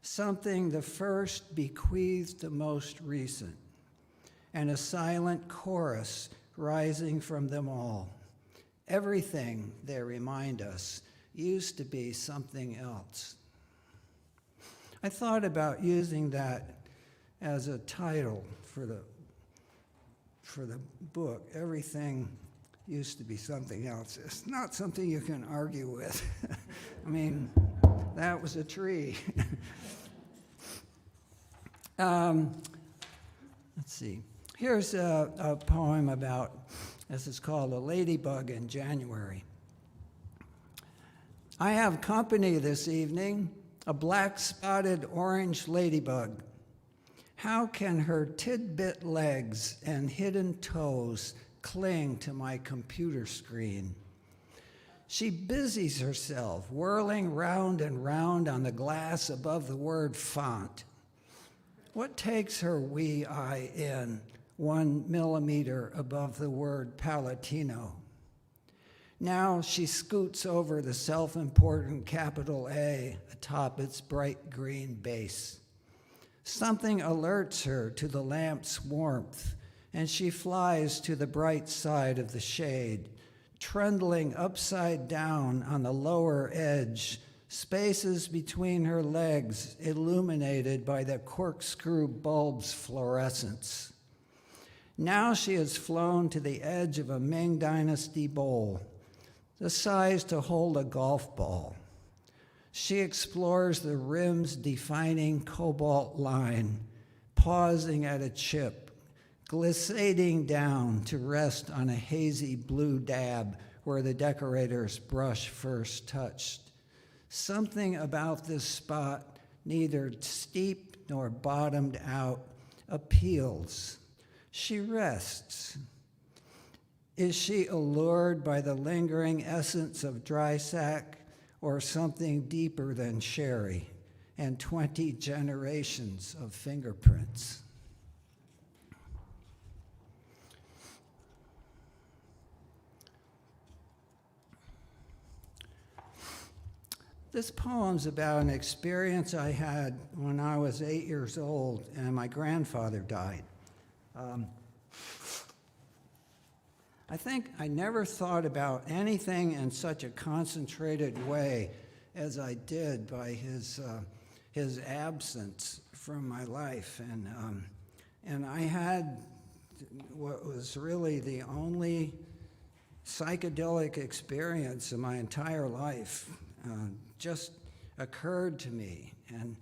something the first bequeathed the most recent, and a silent chorus rising from them all. Everything, they remind us, used to be something else. I thought about using that as a title for the book. Everything used to be something else. It's not something you can argue with. I mean, that was a tree. Let's see. Here's a poem about, this is called A Ladybug in January. I have company this evening, a black-spotted orange ladybug. How can her tidbit legs and hidden toes cling to my computer screen? She busies herself, whirling round and round on the glass above the word font. What takes her wee eye in 1 millimeter above the word Palatino? Now she scoots over the self-important capital A atop its bright green base. Something alerts her to the lamp's warmth, and she flies to the bright side of the shade, trundling upside down on the lower edge, spaces between her legs illuminated by the corkscrew bulb's fluorescence. Now she has flown to the edge of a Ming Dynasty bowl, the size to hold a golf ball. She explores the rim's defining cobalt line, pausing at a chip, glissading down to rest on a hazy blue dab where the decorator's brush first touched. Something about this spot, neither steep nor bottomed out, appeals. She rests. Is she allured by the lingering essence of dry sack, or something deeper than sherry and 20 generations of fingerprints? This poem's about an experience I had when I was 8 years old and my grandfather died. I think I never thought about anything in such a concentrated way as I did by his absence from my life. And I had what was really the only psychedelic experience in my entire life. Just occurred to me. And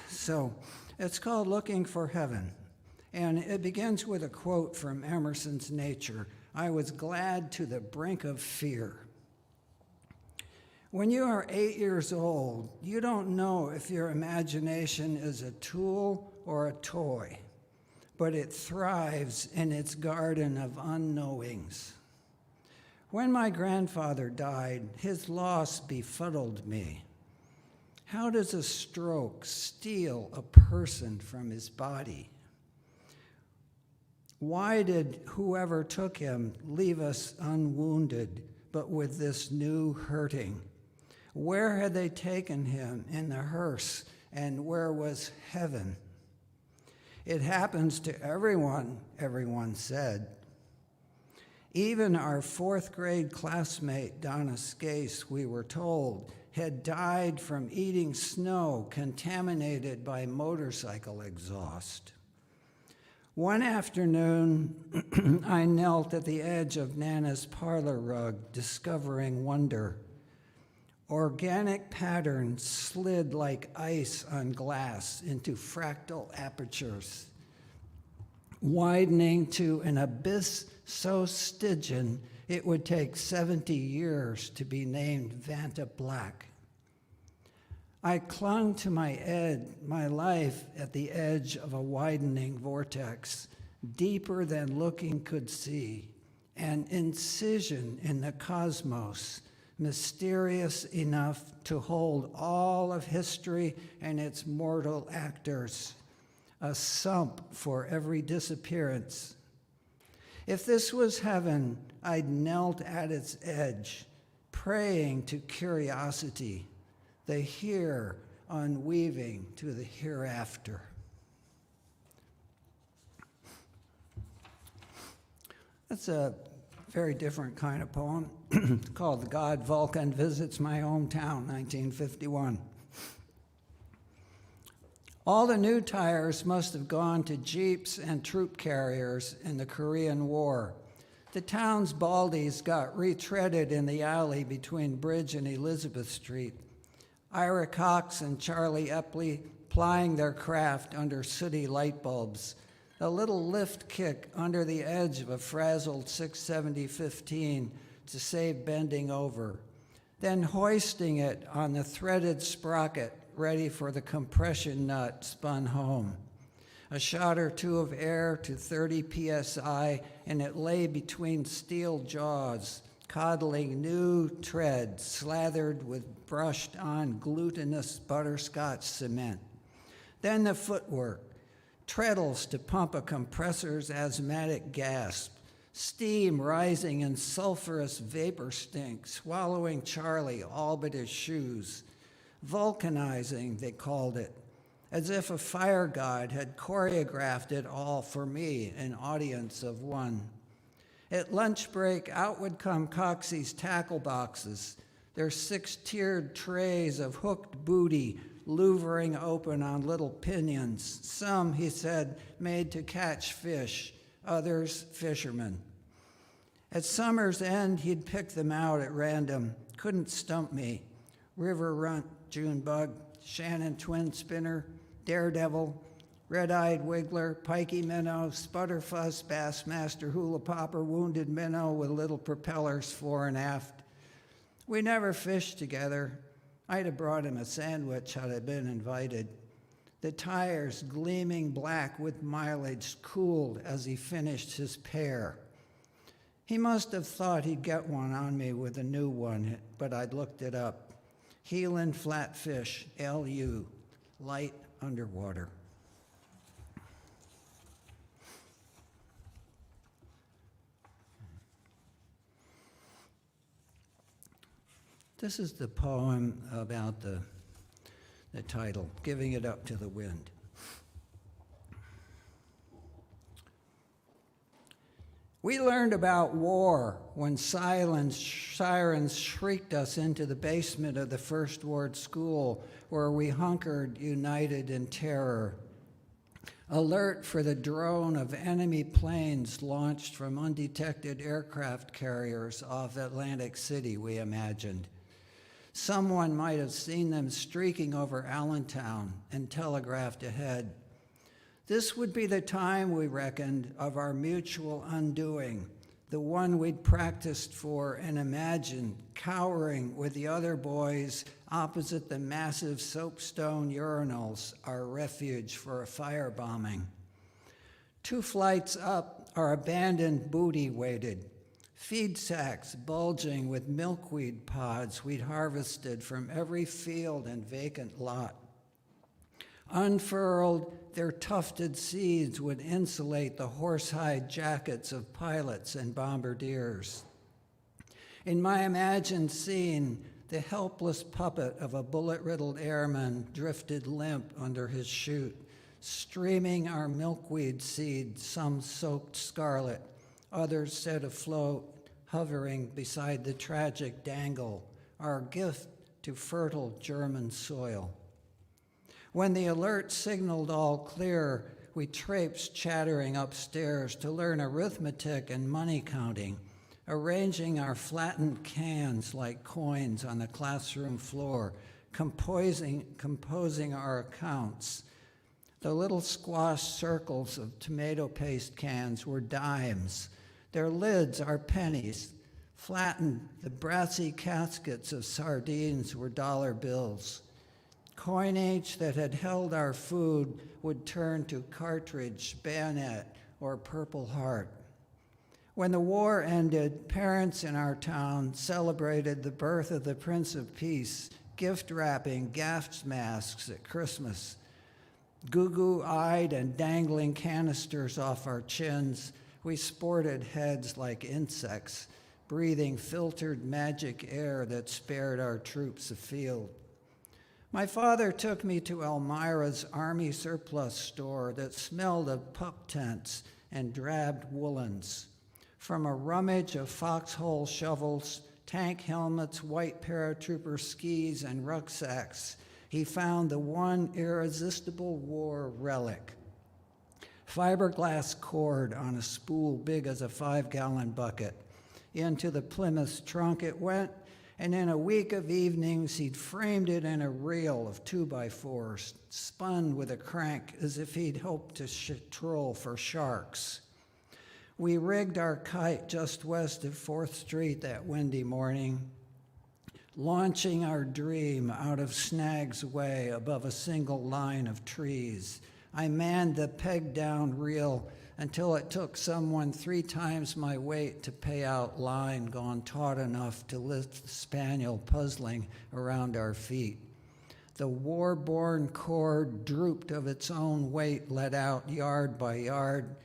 so it's called Looking for Heaven. And it begins with a quote from Emerson's Nature. I was glad to the brink of fear. When you are 8 years old, you don't know if your imagination is a tool or a toy, but it thrives in its garden of unknowings. When my grandfather died, his loss befuddled me. How does a stroke steal a person from his body? Why did whoever took him leave us unwounded, but with this new hurting? Where had they taken him in the hearse, and where was heaven? It happens to everyone, everyone said. Even our fourth grade classmate, Donna Scase, we were told, had died from eating snow contaminated by motorcycle exhaust. One afternoon, I knelt at the edge of Nana's parlor rug, discovering wonder. Organic patterns slid like ice on glass into fractal apertures, widening to an abyss so Stygian it would take 70 years to be named Vanta Black. I clung to my life at the edge of a widening vortex, deeper than looking could see, an incision in the cosmos, mysterious enough to hold all of history and its mortal actors, a sump for every disappearance. If this was heaven, I'd knelt at its edge, praying to curiosity, the here unweaving to the hereafter. That's a very different kind of poem. It's called The God Vulcan Visits My Hometown, 1951. All the new tires must have gone to jeeps and troop carriers in the Korean War. The town's baldies got retreaded in the alley between Bridge and Elizabeth Street. Ira Cox and Charlie Epley plying their craft under sooty light bulbs. A little lift kick under the edge of a frazzled 670-15 to save bending over. Then hoisting it on the threaded sprocket ready for the compression nut spun home. A shot or two of air to 30 psi, and it lay between steel jaws, coddling new tread slathered with brushed-on glutinous butterscotch cement. Then the footwork, treadles to pump a compressor's asthmatic gasp, steam rising in sulfurous vapor stink, swallowing Charlie all but his shoes. Vulcanizing, they called it, as if a fire god had choreographed it all for me, an audience of one. At lunch break, out would come Coxey's tackle boxes, their six-tiered trays of hooked booty louvering open on little pinions. Some, he said, made to catch fish, others fishermen. At summer's end, he'd pick them out at random. Couldn't stump me. River runt, June bug, Shannon twin spinner, daredevil, red-eyed wiggler, pikey minnow, sputterfuss, bassmaster, hula popper, wounded minnow with little propellers fore and aft. We never fished together. I'd have brought him a sandwich had I been invited. The tires, gleaming black with mileage, cooled as he finished his pair. He must have thought he'd get one on me with a new one, but I'd looked it up. Heelan flatfish, LU, light underwater. This is the poem about the title, Giving It Up to the Wind. We learned about war when sirens shrieked us into the basement of the First Ward School, where we hunkered united in terror. Alert for the drone of enemy planes launched from undetected aircraft carriers off Atlantic City, we imagined. Someone might have seen them streaking over Allentown and telegraphed ahead. This would be the time, we reckoned, of our mutual undoing, the one we'd practiced for and imagined, cowering with the other boys opposite the massive soapstone urinals, our refuge for a firebombing. 2 flights up, our abandoned booty waited, feed sacks bulging with milkweed pods we'd harvested from every field and vacant lot. Unfurled, their tufted seeds would insulate the horsehide jackets of pilots and bombardiers. In my imagined scene, the helpless puppet of a bullet-riddled airman drifted limp under his chute, streaming our milkweed seed, some soaked scarlet, others set afloat, hovering beside the tragic dangle, our gift to fertile German soil. When the alert signaled all clear, we traipsed chattering upstairs to learn arithmetic and money counting, arranging our flattened cans like coins on the classroom floor, composing our accounts. The little squash circles of tomato paste cans were dimes. Their lids are pennies. Flattened, the brassy caskets of sardines were dollar bills. Coinage that had held our food would turn to cartridge, bayonet, or Purple Heart. When the war ended, parents in our town celebrated the birth of the Prince of Peace, gift wrapping gas masks at Christmas. Goo-goo-eyed and dangling canisters off our chins, we sported heads like insects, breathing filtered magic air that spared our troops afield. My father took me to Elmira's army surplus store that smelled of pup tents and drabbed woolens. From a rummage of foxhole shovels, tank helmets, white paratrooper skis, and rucksacks, he found the one irresistible war relic. Fiberglass cord on a spool big as a 5-gallon bucket. Into the Plymouth's trunk it went, and in a week of evenings he'd framed it in a reel of 2x4s, spun with a crank as if he'd hoped to troll for sharks. We rigged our kite just west of 4th Street that windy morning, launching our dream out of Snag's Way above a single line of trees. I manned the peg-down reel until it took someone 3 times my weight to pay out line gone taut enough to lift the spaniel puzzling around our feet. The war-born cord drooped of its own weight, let out yard by yard,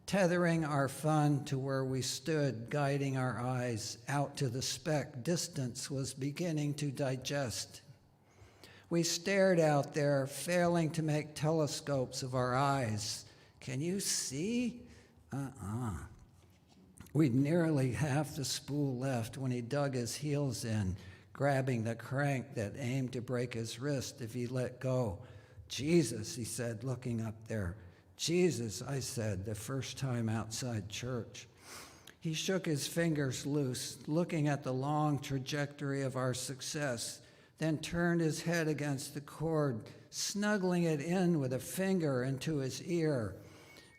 tethering our fun to where we stood, guiding our eyes out to the speck distance was beginning to digest. We stared out there, failing to make telescopes of our eyes. Can you see? We'd nearly half the spool left when he dug his heels in, grabbing the crank that aimed to break his wrist if he let go. Jesus, he said, looking up there. Jesus, I said, the first time outside church. He shook his fingers loose, looking at the long trajectory of our success, then turned his head against the cord, snuggling it in with a finger into his ear,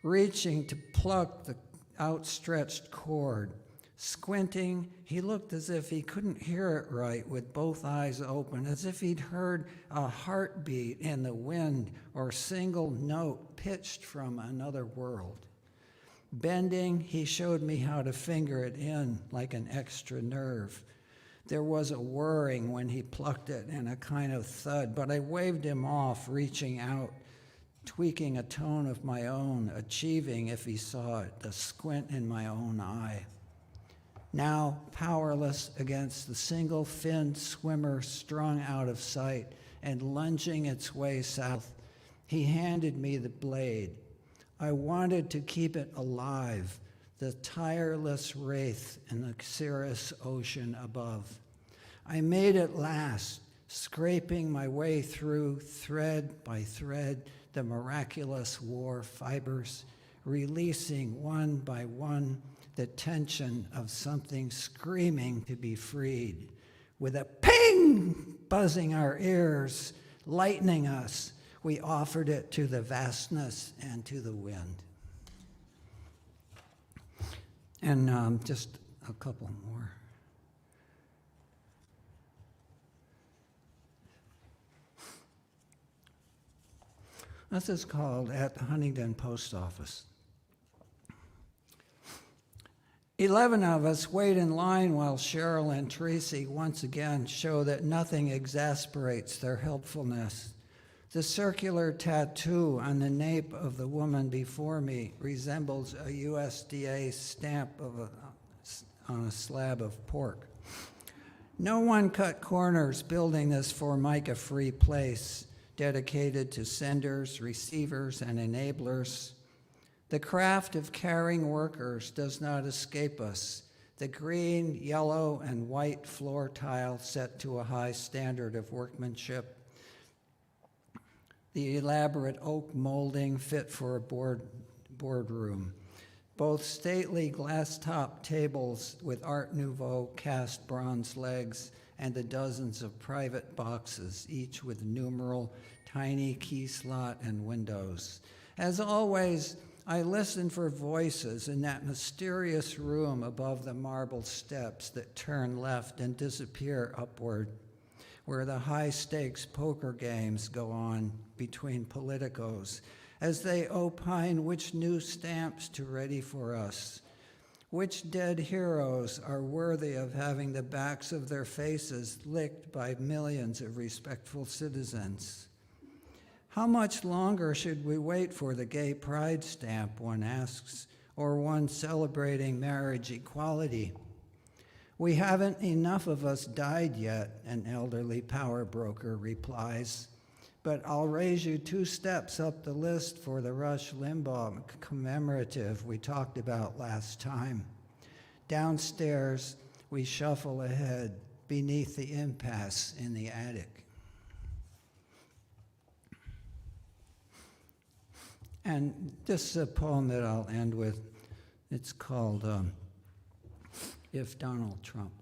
reaching to pluck the outstretched cord. Squinting, he looked as if he couldn't hear it right with both eyes open, as if he'd heard a heartbeat in the wind or single note pitched from another world. Bending, he showed me how to finger it in like an extra nerve. There was a whirring when he plucked it and a kind of thud, but I waved him off, reaching out, tweaking a tone of my own, achieving, if he saw it, the squint in my own eye. Now, powerless against the single-finned swimmer strung out of sight and lunging its way south, he handed me the blade. I wanted to keep it alive, the tireless wraith in the cirrus ocean above. I made it last, scraping my way through, thread by thread, the miraculous war fibers, releasing one by one the tension of something screaming to be freed. With a ping buzzing our ears, lightening us, we offered it to the vastness and to the wind. And just a couple more. This is called At the Huntingdon Post Office. 11 of us wait in line while Cheryl and Tracy once again show that nothing exasperates their helpfulness. The circular tattoo on the nape of the woman before me resembles a USDA stamp on a slab of pork. No one cut corners building this Formica-free place, dedicated to senders, receivers, and enablers. The craft of caring workers does not escape us. The green, yellow, and white floor tile set to a high standard of workmanship. The elaborate oak molding fit for a boardroom. Both stately glass-top tables with Art Nouveau cast bronze legs and the dozens of private boxes, each with numeral, tiny key slot, and windows. As always, I listen for voices in that mysterious room above the marble steps that turn left and disappear upward, where the high-stakes poker games go on between politicos as they opine which new stamps to ready for us, which dead heroes are worthy of having the backs of their faces licked by millions of respectful citizens. How much longer should we wait for the gay pride stamp, one asks, or one celebrating marriage equality? We haven't enough of us died yet, an elderly power broker replies. But I'll raise you 2 steps up the list for the Rush Limbaugh commemorative we talked about last time. Downstairs, we shuffle ahead beneath the impasse in the attic. And this is a poem that I'll end with. It's called If Donald Trump.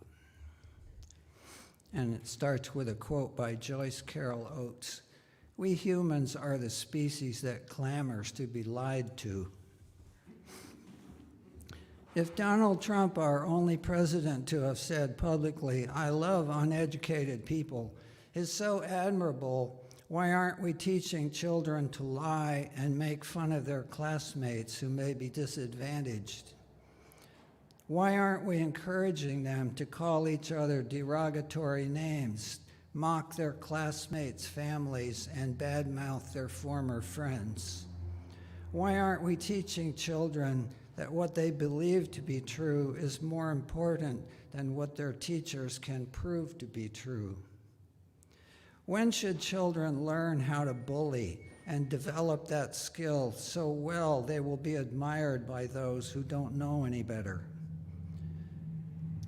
And it starts with a quote by Joyce Carol Oates. We humans are the species that clamors to be lied to. If Donald Trump, our only president to have said publicly, "I love uneducated people," is so admirable, why aren't we teaching children to lie and make fun of their classmates who may be disadvantaged? Why aren't we encouraging them to call each other derogatory names, mock their classmates' families, and badmouth their former friends? Why aren't we teaching children that what they believe to be true is more important than what their teachers can prove to be true? When should children learn how to bully and develop that skill so well they will be admired by those who don't know any better?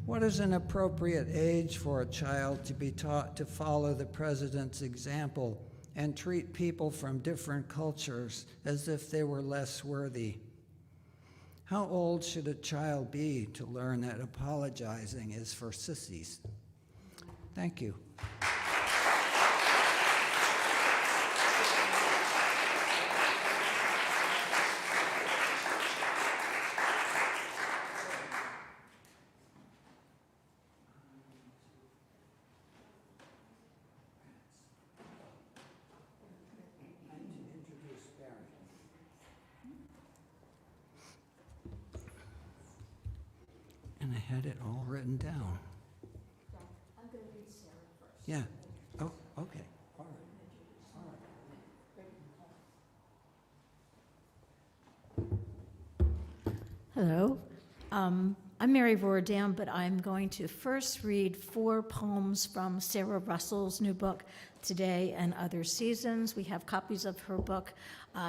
What is an appropriate age for a child to be taught to follow the president's example and treat people from different cultures as if they were less worthy? How old should a child be to learn that apologizing is for sissies? Thank you. And I had it all written down. I'm going to read Sarah first. Yeah. Oh, okay. All right. Hello. I'm Mary Rodon, but I'm going to first read 4 poems from Sarah Russell's new book, Today and Other Seasons. We have copies of her book.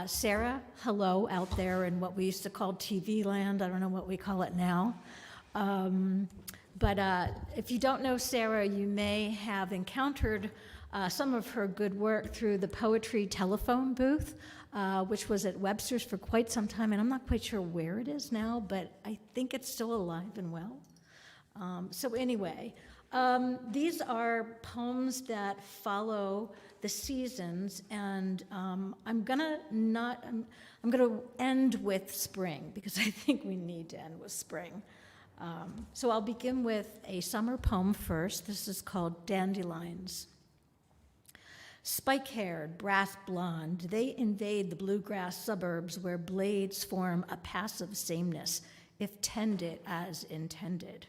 Sarah, hello out there in what we used to call TV land. I don't know what we call it now. But if you don't know Sarah, you may have encountered some of her good work through the Poetry Telephone Booth, which was at Webster's for quite some time, and I'm not quite sure where it is now, but I think it's still alive and well. So anyway, these are poems that follow the seasons, and I'm gonna end with spring because I think we need to end with spring. So I'll begin with a summer poem first. This is called Dandelions. Spike-haired, brass blonde, they invade the bluegrass suburbs where blades form a passive sameness, if tended as intended.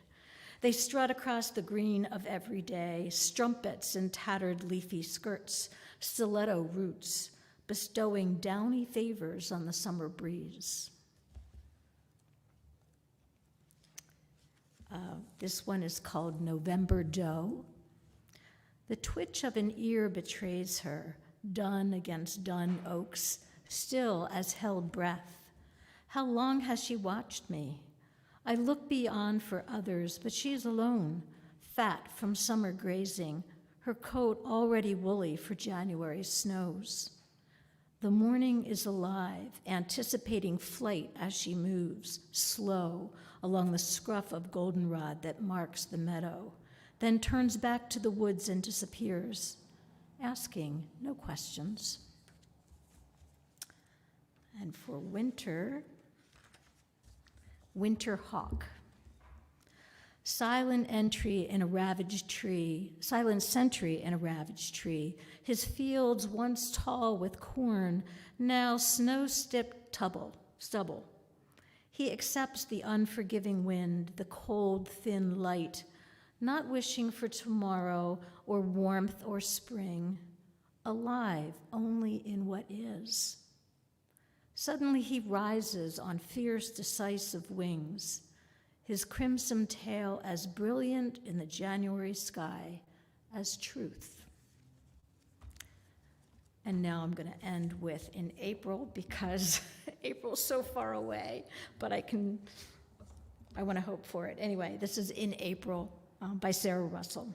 They strut across the green of every day, strumpets in tattered leafy skirts, stiletto roots, bestowing downy favors on the summer breeze. This one is called November Doe. The twitch of an ear betrays her, dun against dun oaks, still as held breath. How long has she watched me? I look beyond for others, but she is alone, fat from summer grazing, her coat already woolly for January's snows. The morning is alive, anticipating flight as she moves, slow, along the scruff of goldenrod that marks the meadow, then turns back to the woods and disappears, asking no questions. And for winter, Winter Hawk. Silent sentry in a ravaged tree, his fields once tall with corn, now snow-stipped stubble. He accepts the unforgiving wind, the cold, thin light, not wishing for tomorrow or warmth or spring, alive only in what is. Suddenly he rises on fierce, decisive wings. his crimson tail as brilliant in the January sky as truth. And now I'm going to end with in April, because April's so far away, but I want to hope for it. Anyway, this is In April by Sarah Russell.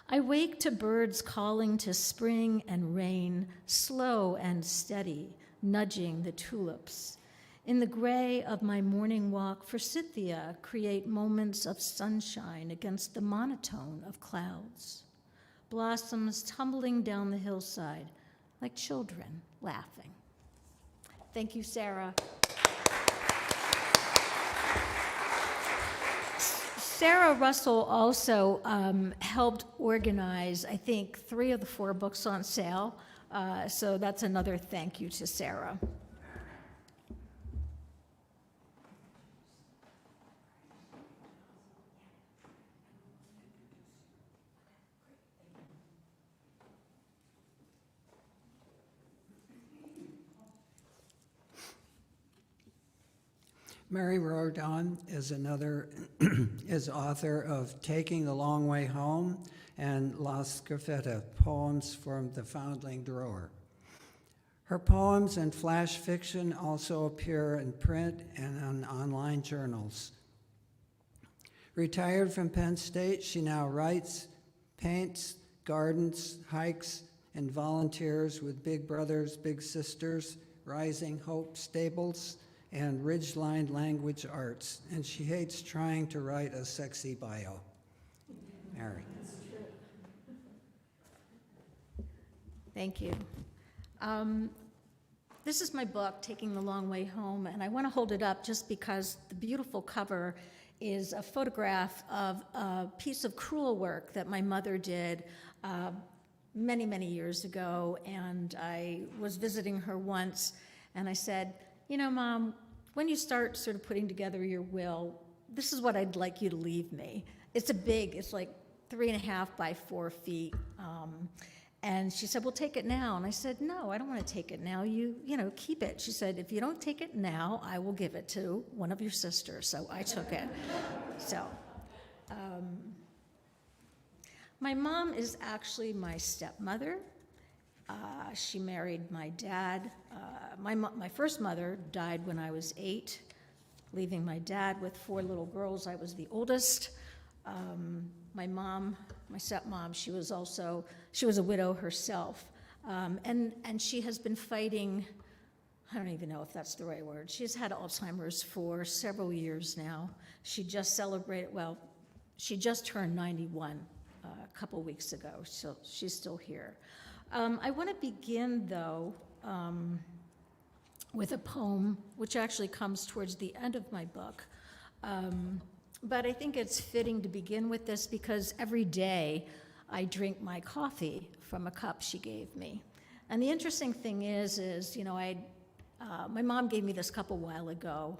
I wake to birds calling to spring and rain, slow and steady, nudging the tulips. In the gray of my morning walk, forsythia create moments of sunshine against the monotone of clouds. Blossoms tumbling down the hillside like children laughing. Thank you, Sarah. Sarah Russell also helped organize, I think, 3 of the 4 books on sale. So that's another thank you to Sarah. Mary Rodon is author of Taking the Long Way Home and La Scarfetta, Poems from the Foundling Drawer. Her poems and flash fiction also appear in print and on online journals. Retired from Penn State, she now writes, paints, gardens, hikes, and volunteers with Big Brothers Big Sisters, Rising Hope Stables, and Ridgeline Language Arts, and she hates trying to write a sexy bio. Mary. Thank you. This is my book, Taking the Long Way Home, and I want to hold it up just because the beautiful cover is a photograph of a piece of crewel work that my mother did many, many years ago, and I was visiting her once, and I said, you know, Mom, when you start sort of putting together your will, this is what I'd like you to leave me. It's like 3.5 by 4 feet. And she said, well, take it now. And I said, no, I don't want to take it now. You keep it. She said, if you don't take it now, I will give it to one of your sisters. So I took it. So my mom is actually my stepmother. She married my dad. My first mother died when I was 8, leaving my dad with 4 little girls. I was the oldest. My mom, my stepmom, she was a widow herself. And she has been fighting, I don't even know if that's the right word. She's had Alzheimer's for several years now. She just turned 91 a couple weeks ago, so she's still here. I want to begin, though, with a poem, which actually comes towards the end of my book. But I think it's fitting to begin with this because every day I drink my coffee from a cup she gave me. And the interesting thing is my mom gave me this cup a while ago,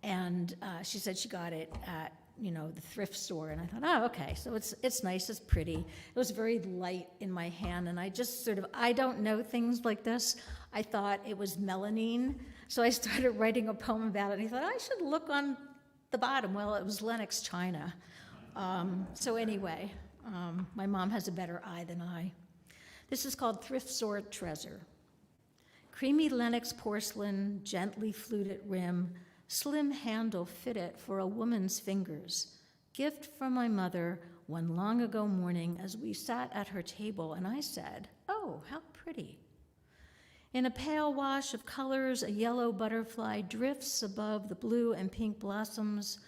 and she said she got it at the thrift store, and I thought, oh, okay, so it's nice, it's pretty. It was very light in my hand, and I just I don't know things like this. I thought it was melamine, so I started writing a poem about it, and I thought I should look on the bottom. Well, it was Lenox China. So anyway, my mom has a better eye than I. This is called Thrift Store Treasure. Creamy Lenox porcelain, gently fluted rim, slim handle fitted for a woman's fingers. Gift from my mother one long ago morning as we sat at her table, and I said, oh, how pretty. In a pale wash of colors, a yellow butterfly drifts above the blue and pink blossoms.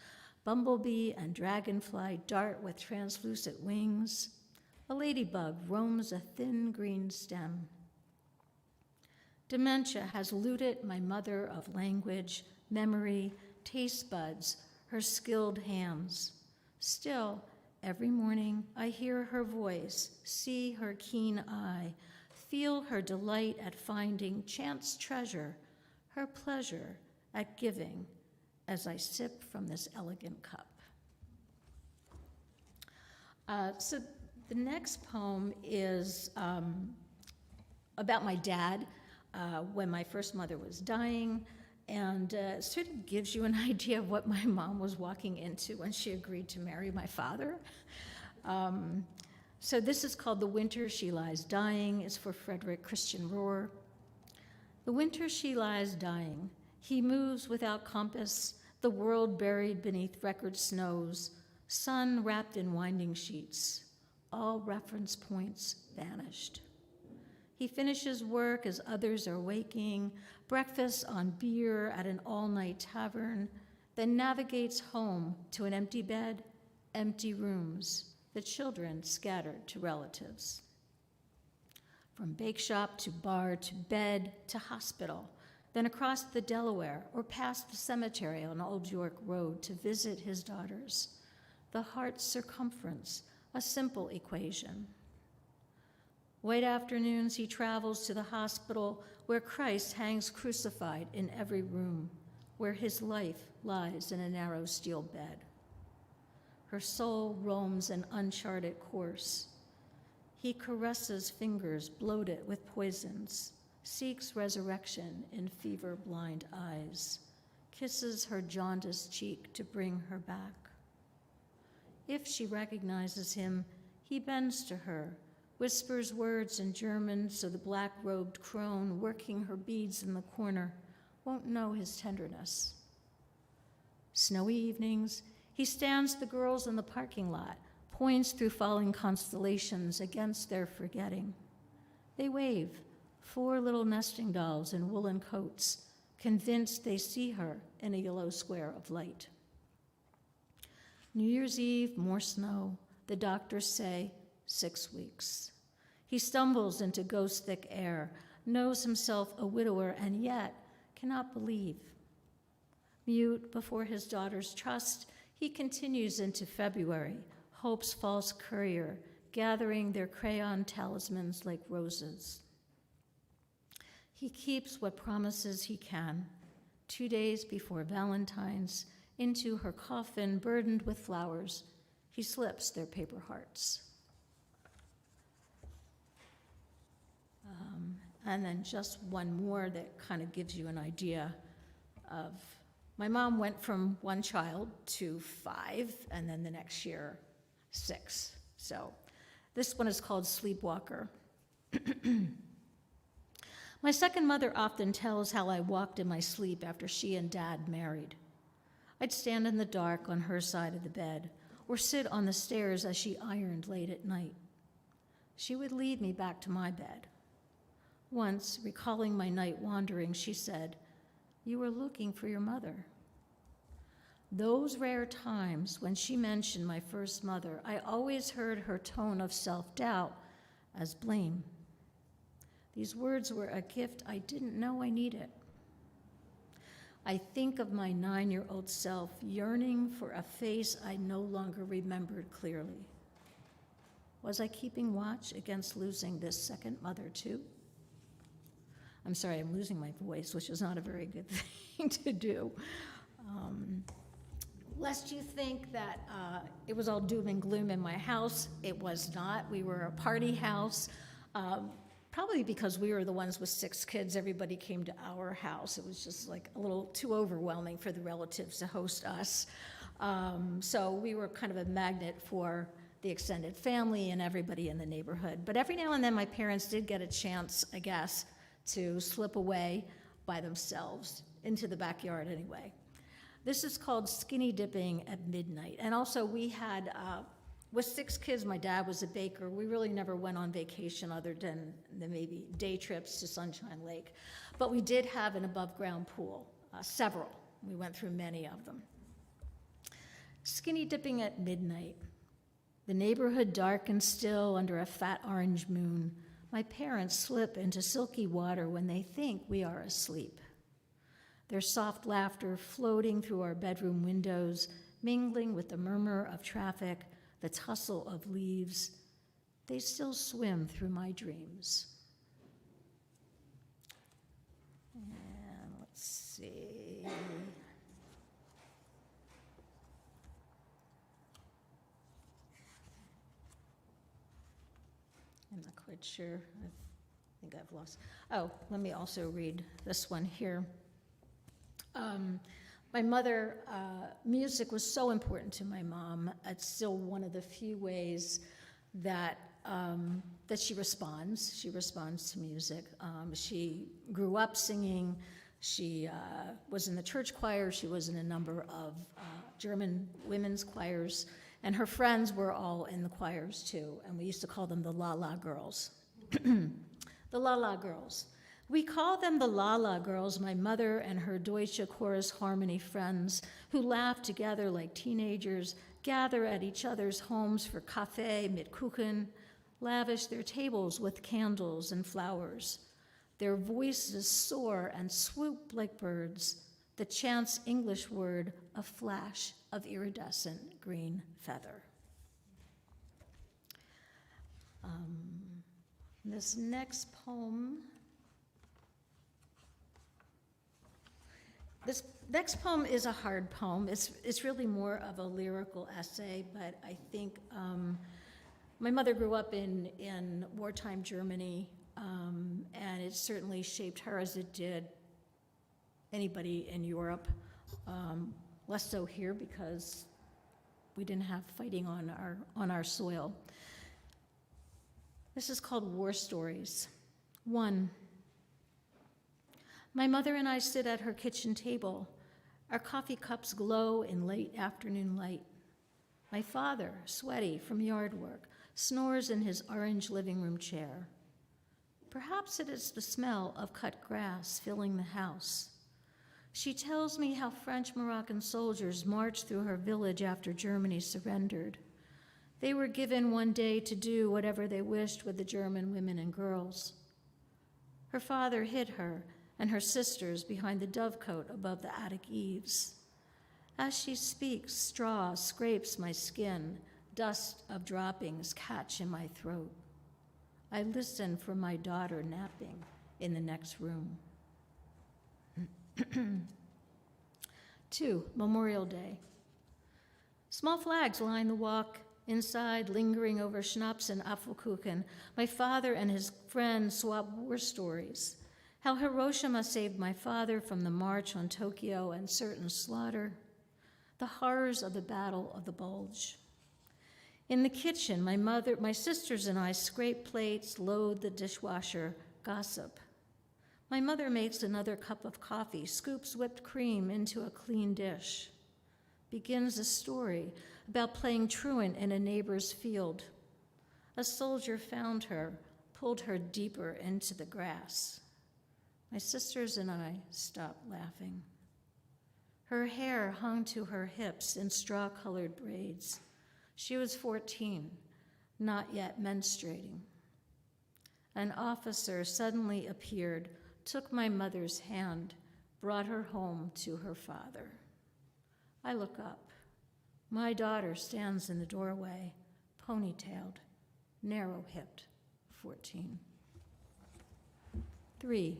Bumblebee and dragonfly dart with translucent wings. A ladybug roams a thin green stem. Dementia has looted my mother of language, memory, taste buds, her skilled hands. Still, every morning I hear her voice, see her keen eye, feel her delight at finding chance treasure, her pleasure at giving as I sip from this elegant cup. So the next poem is about my dad when my first mother was dying. And sort of gives you an idea of what my mom was walking into when she agreed to marry my father. So this is called The Winter She Lies Dying. It's for Frederick Christian Rohr. The winter she lies dying. He moves without compass, the world buried beneath record snows, sun wrapped in winding sheets, all reference points vanished. He finishes work as others are waking, breakfast on beer at an all-night tavern, then navigates home to an empty bed, empty rooms, the children scattered to relatives. From bake shop to bar to bed to hospital, then across the Delaware or past the cemetery on Old York Road to visit his daughters. The heart's circumference, a simple equation. White afternoons he travels to the hospital where Christ hangs crucified in every room, where his life lies in a narrow steel bed. Her soul roams an uncharted course. He caresses fingers bloated with poisons, seeks resurrection in fever-blind eyes, kisses her jaundiced cheek to bring her back. If she recognizes him, he bends to her, whispers words in German so the black-robed crone working her beads in the corner won't know his tenderness. Snowy evenings, he stands the girls in the parking lot, points through falling constellations against their forgetting. They wave, 4 little nesting dolls in woolen coats, convinced they see her in a yellow square of light. New Year's Eve, more snow. The doctors say 6 weeks. He stumbles into ghost-thick air, knows himself a widower, and yet cannot believe. Mute before his daughter's trust, he continues into February, hope's false courier, gathering their crayon talismans like roses. He keeps what promises he can. 2 days before Valentine's, into her coffin burdened with flowers, he slips their paper hearts. And then just one more that kind of gives you an idea of, my mom went from 1 child to 5, and then the next year, 6. So this one is called Sleepwalker. My second mother often tells how I walked in my sleep after she and Dad married. I'd stand in the dark on her side of the bed, or sit on the stairs as she ironed late at night. She would lead me back to my bed. Once, recalling my night wandering, she said, "You were looking for your mother." Those rare times when she mentioned my first mother, I always heard her tone of self-doubt as blame. These words were a gift I didn't know I needed. I think of my 9-year-old self yearning for a face I no longer remembered clearly. Was I keeping watch against losing this second mother too? I'm sorry, I'm losing my voice, which is not a very good thing to do. Lest you think that it was all doom and gloom in my house, it was not. We were a party house. Probably because we were the ones with 6 kids, everybody came to our house. It was just like a little too overwhelming for the relatives to host us. So we were kind of a magnet for the extended family and everybody in the neighborhood. But every now and then my parents did get a chance, I guess, to slip away by themselves into the backyard anyway. This is called skinny dipping at midnight. And also we had, with 6 kids, my dad was a baker. We really never went on vacation other than the maybe day trips to Sunshine Lake. But we did have an above-ground pool, several. We went through many of them. Skinny dipping at midnight. The neighborhood dark and still under a fat orange moon. My parents slip into silky water when they think we are asleep. Their soft laughter floating through our bedroom windows, mingling with the murmur of traffic, the tussle of leaves. They still swim through my dreams. And let's see. I'm not quite sure. I think I've lost. Oh, let me also read this one here. My mother, music was so important to my mom. It's still one of the few ways that that she responds. She responds to music. She grew up singing. She was in the church choir. She was in a number of German women's choirs. And her friends were all in the choirs too. And we used to call them the La La Girls. The La La Girls. We call them the La La Girls, my mother and her Deutsche chorus harmony friends who laugh together like teenagers, gather at each other's homes for Kaffee mit Kuchen, lavish their tables with candles and flowers. Their voices soar and swoop like birds, the chance English word, a flash of iridescent green feather. This next poem is a hard poem. It's really more of a lyrical essay, but I think my mother grew up in wartime Germany, and it certainly shaped her as it did anybody in Europe. Less so here because we didn't have fighting on our soil. This is called War Stories. 1. My mother and I sit at her kitchen table. Our coffee cups glow in late afternoon light. My father, sweaty from yard work, snores in his orange living room chair. Perhaps it is the smell of cut grass filling the house. She tells me how French Moroccan soldiers marched through her village after Germany surrendered. They were given one day to do whatever they wished with the German women and girls. Her father hid her and her sisters behind the dovecote above the attic eaves. As she speaks, straw scrapes my skin, dust of droppings catch in my throat. I listen for my daughter napping in the next room. 2, Memorial Day. Small flags line the walk. Inside, lingering over schnapps and Apfelkuchen, my father and his friends swap war stories. How Hiroshima saved my father from the march on Tokyo and certain slaughter. The horrors of the Battle of the Bulge. In the kitchen, my sisters and I scrape plates, load the dishwasher, gossip. My mother makes another cup of coffee, scoops whipped cream into a clean dish. Begins a story about playing truant in a neighbor's field. A soldier found her, pulled her deeper into the grass. My sisters and I stopped laughing. Her hair hung to her hips in straw-colored braids. She was 14, not yet menstruating. An officer suddenly appeared, took my mother's hand, brought her home to her father. I look up. My daughter stands in the doorway, ponytailed, narrow-hipped, 14. 3.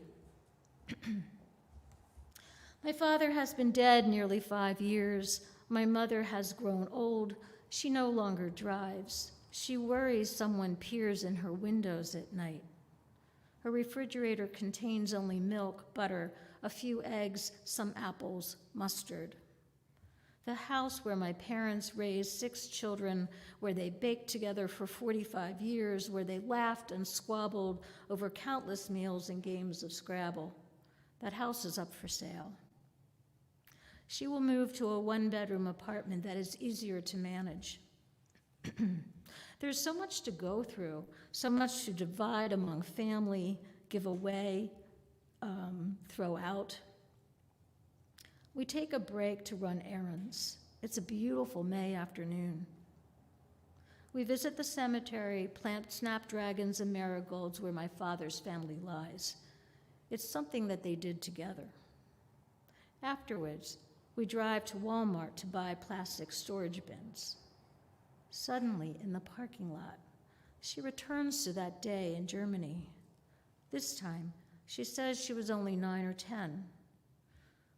My father has been dead nearly 5 years. My mother has grown old. She no longer drives. She worries someone peers in her windows at night. Her refrigerator contains only milk, butter, a few eggs, some apples, mustard. The house where my parents raised 6 children, where they baked together for 45 years, where they laughed and squabbled over countless meals and games of Scrabble. That house is up for sale. She will move to a 1-bedroom apartment that is easier to manage. There's so much to go through, so much to divide among family, give away, throw out. We take a break to run errands. It's a beautiful May afternoon. We visit the cemetery, plant snapdragons and marigolds where my father's family lies. It's something that they did together. Afterwards, we drive to Walmart to buy plastic storage bins. Suddenly, in the parking lot, she returns to that day in Germany. This time, she says she was only 9 or 10.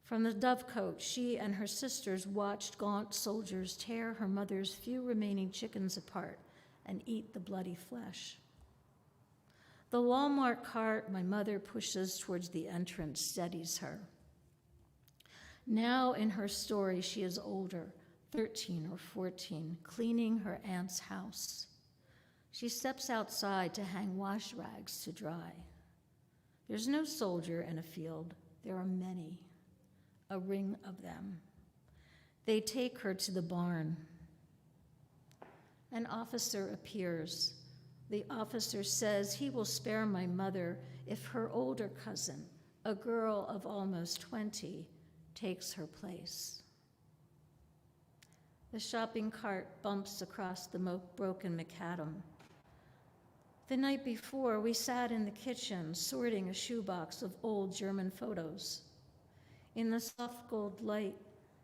From the dovecote, she and her sisters watched gaunt soldiers tear her mother's few remaining chickens apart and eat the bloody flesh. The Walmart cart my mother pushes towards the entrance steadies her. Now in her story, she is older, 13 or 14, cleaning her aunt's house. She steps outside to hang wash rags to dry. There's no soldier in a field. There are many, a ring of them. They take her to the barn. An officer appears. The officer says he will spare my mother if her older cousin, a girl of almost 20, takes her place. The shopping cart bumps across the broken macadam. The night before, we sat in the kitchen sorting a shoebox of old German photos. In the soft gold light,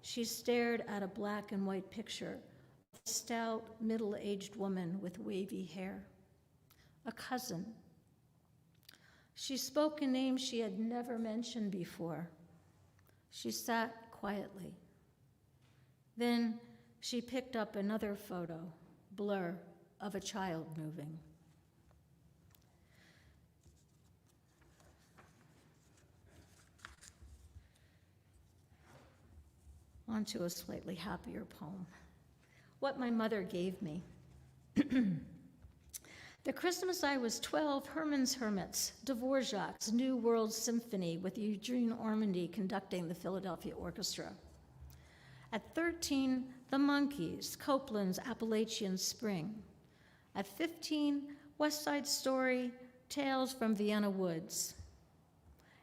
she stared at a black and white picture of a stout, middle-aged woman with wavy hair, a cousin. She spoke a name she had never mentioned before. She sat quietly. Then she picked up another photo, blur, of a child moving. On to a slightly happier poem. What my mother gave me. The Christmas I was 12, Herman's Hermits, Dvorak's New World Symphony with Eugene Ormandy conducting the Philadelphia Orchestra. At 13, The Monkees, Copland's Appalachian Spring. At 15, West Side Story, Tales from Vienna Woods.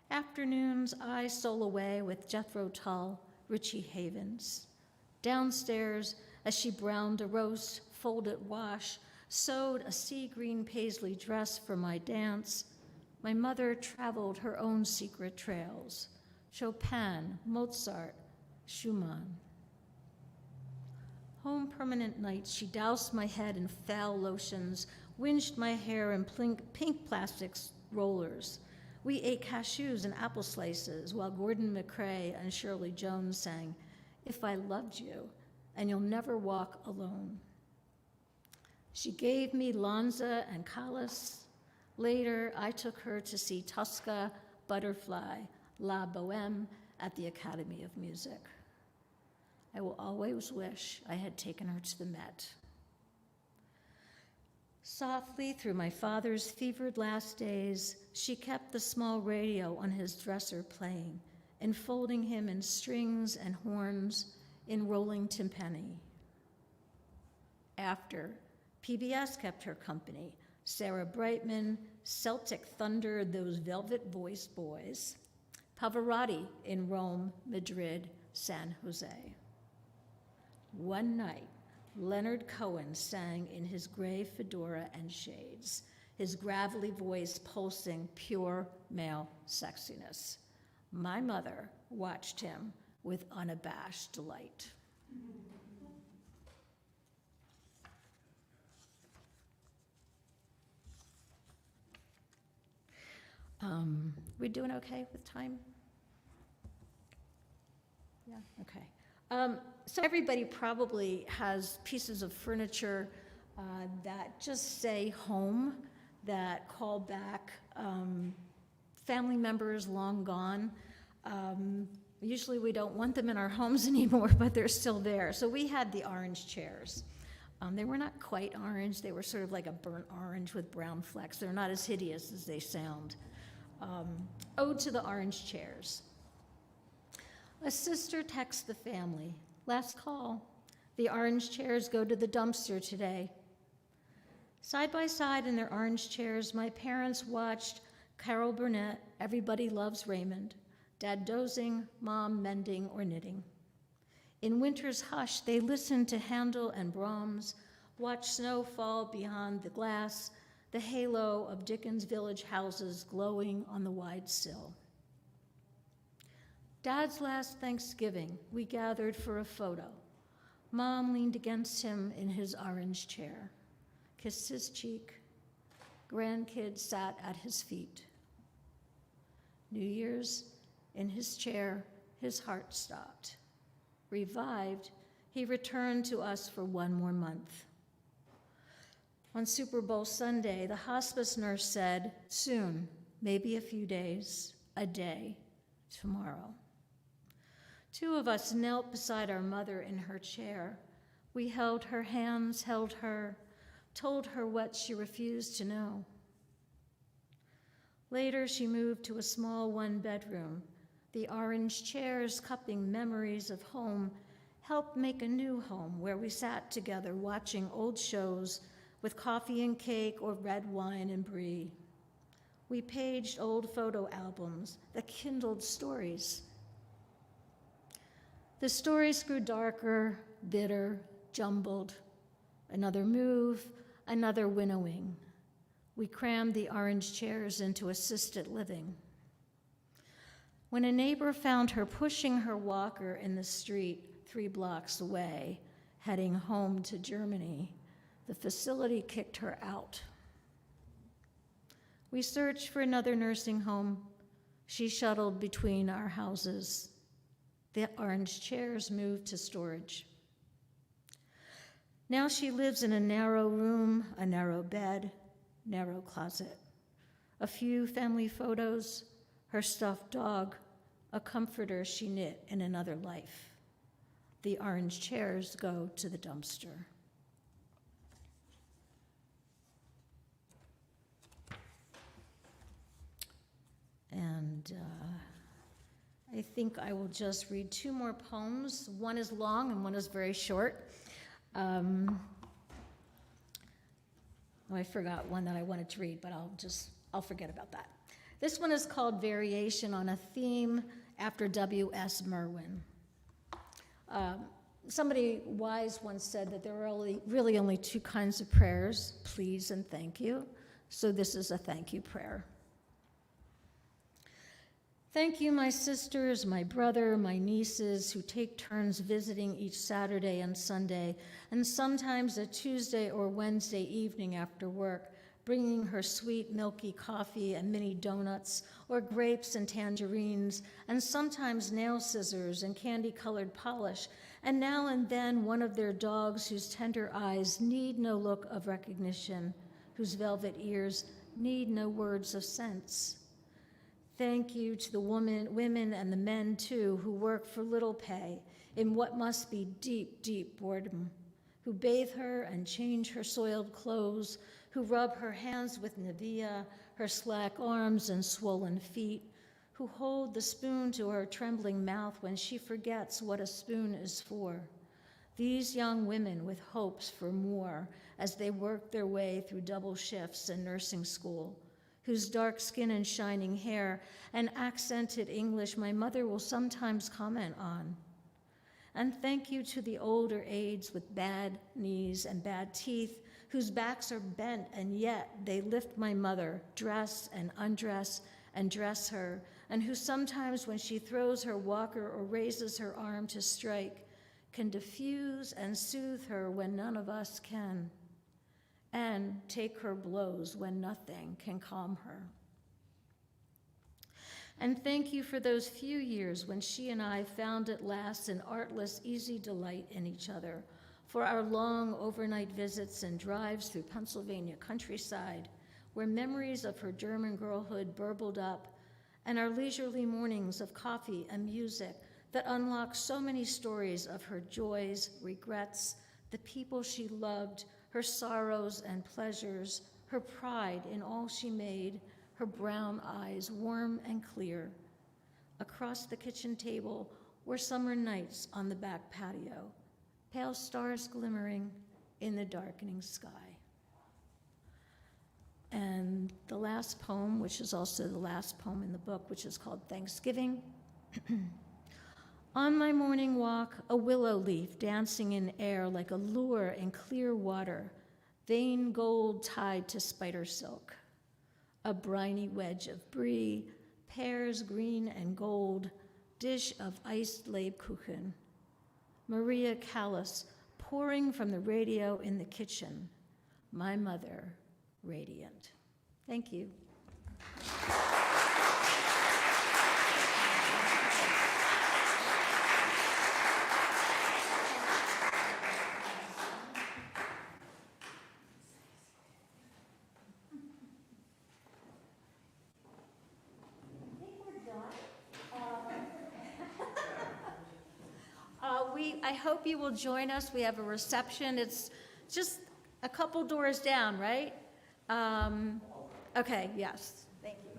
Afternoons, I stole away with Jethro Tull, Richie Havens. Downstairs, as she browned a roast, folded wash, sewed a sea green paisley dress for my dance, my mother traveled her own secret trails, Chopin, Mozart, Schumann. Home permanent nights, she doused my head in foul lotions, winged my hair in pink plastic rollers. We ate cashews and apple slices while Gordon McCrae and Shirley Jones sang, "If I Loved You, and You'll Never Walk Alone." She gave me Lanza and Callas. Later, I took her to see Tosca, Butterfly, La Boheme at the Academy of Music. I will always wish I had taken her to the Met. Softly through my father's fevered last days, she kept the small radio on his dresser playing, enfolding him in strings and horns, in rolling timpani. After, PBS kept her company. Sarah Brightman, Celtic Thunder, those velvet-voiced boys. Pavarotti in Rome, Madrid, San Jose. One night, Leonard Cohen sang in his gray fedora and shades, his gravelly voice pulsing pure male sexiness. My mother watched him with unabashed delight. We doing okay with time? Yeah, okay. So everybody probably has pieces of furniture that just say home, that call back family members long gone. Usually we don't want them in our homes anymore, but they're still there. So we had the orange chairs. They were not quite orange. They were sort of like a burnt orange with brown flecks. They're not as hideous as they sound. Ode to the orange chairs. A sister texts the family. Last call. The orange chairs go to the dumpster today. Side by side in their orange chairs, my parents watched Carol Burnett, Everybody Loves Raymond, Dad dozing, Mom mending or knitting. In winter's hush, they listened to Handel and Brahms, watched snow fall beyond the glass, the halo of Dickens' village houses glowing on the wide sill. Dad's last Thanksgiving, we gathered for a photo. Mom leaned against him in his orange chair, kissed his cheek. Grandkids sat at his feet. New Year's, in his chair, his heart stopped. Revived, he returned to us for one more month. On Super Bowl Sunday, the hospice nurse said, soon, maybe a few days, a day, tomorrow. Two of us knelt beside our mother in her chair. We held her hands, held her, told her what she refused to know. Later, she moved to a small one-bedroom. The orange chairs, cupping memories of home, helped make a new home where we sat together watching old shows with coffee and cake or red wine and brie. We paged old photo albums that kindled stories. The stories grew darker, bitter, jumbled. Another move, another winnowing. We crammed the orange chairs into assisted living. When a neighbor found her pushing her walker in the street 3 blocks away, heading home to Germany, the facility kicked her out. We searched for another nursing home. She shuttled between our houses. The orange chairs moved to storage. Now she lives in a narrow room, a narrow bed, narrow closet. A few family photos, her stuffed dog, a comforter she knit in another life. The orange chairs go to the dumpster. And I think I will just read 2 more poems. One is long and one is very short. I forgot one that I wanted to read, but I'll forget about that. This one is called Variation on a Theme after W.S. Merwin. Somebody wise once said that there are really only 2 kinds of prayers, please and thank you. So this is a thank you prayer. Thank you, my sisters, my brother, my nieces, who take turns visiting each Saturday and Sunday, and sometimes a Tuesday or Wednesday evening after work, bringing her sweet, milky coffee and mini donuts, or grapes and tangerines, and sometimes nail scissors and candy-colored polish, and now and then one of their dogs whose tender eyes need no look of recognition, whose velvet ears need no words of sense. Thank you to the women and the men, too, who work for little pay in what must be deep, deep boredom, who bathe her and change her soiled clothes, who rub her hands with Nivea, her slack arms and swollen feet, who hold the spoon to her trembling mouth when she forgets what a spoon is for. These young women with hopes for more as they work their way through double shifts in nursing school, whose dark skin and shining hair and accented English my mother will sometimes comment on. And thank you to the older aides with bad knees and bad teeth, whose backs are bent, and yet they lift my mother, dress and undress and dress her, and who sometimes when she throws her walker or raises her arm to strike, can diffuse and soothe her when none of us can, and take her blows when nothing can calm her. And thank you for those few years when she and I found at last an artless, easy delight in each other, for our long overnight visits and drives through Pennsylvania countryside, where memories of her German girlhood burbled up, and our leisurely mornings of coffee and music that unlocked so many stories of her joys, regrets, the people she loved, her sorrows and pleasures, her pride in all she made, her brown eyes warm and clear. Across the kitchen table were summer nights on the back patio, pale stars glimmering in the darkening sky. And the last poem, which is also the last poem in the book, which is called Thanksgiving. On my morning walk, a willow leaf dancing in air like a lure in clear water, vein gold tied to spider silk. A briny wedge of brie, pears green and gold, dish of iced Lebkuchen. Maria Callas pouring from the radio in the kitchen. My mother, radiant. Thank you. I hope you will join us. We have a reception. It's just a couple doors down, right? Okay, yes. Thank you.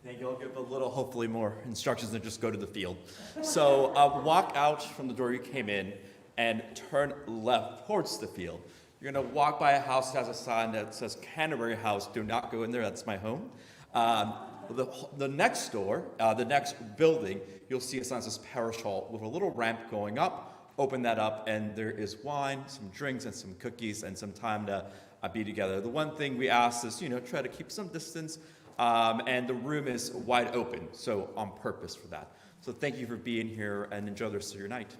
Thank you. I'll give a little, hopefully more instructions than just go to the field. So walk out from the door you came in and turn left towards the field. You're going to walk by a house that has a sign that says Canterbury House. Do not go in there. That's my home. The next door, the next building, you'll see a sign that says Parish Hall with a little ramp going up. Open that up, and there is wine, some drinks, and some cookies, and some time to be together. The one thing we ask is, try to keep some distance. And the room is wide open, so on purpose for that. So thank you for being here, and enjoy the rest of your night.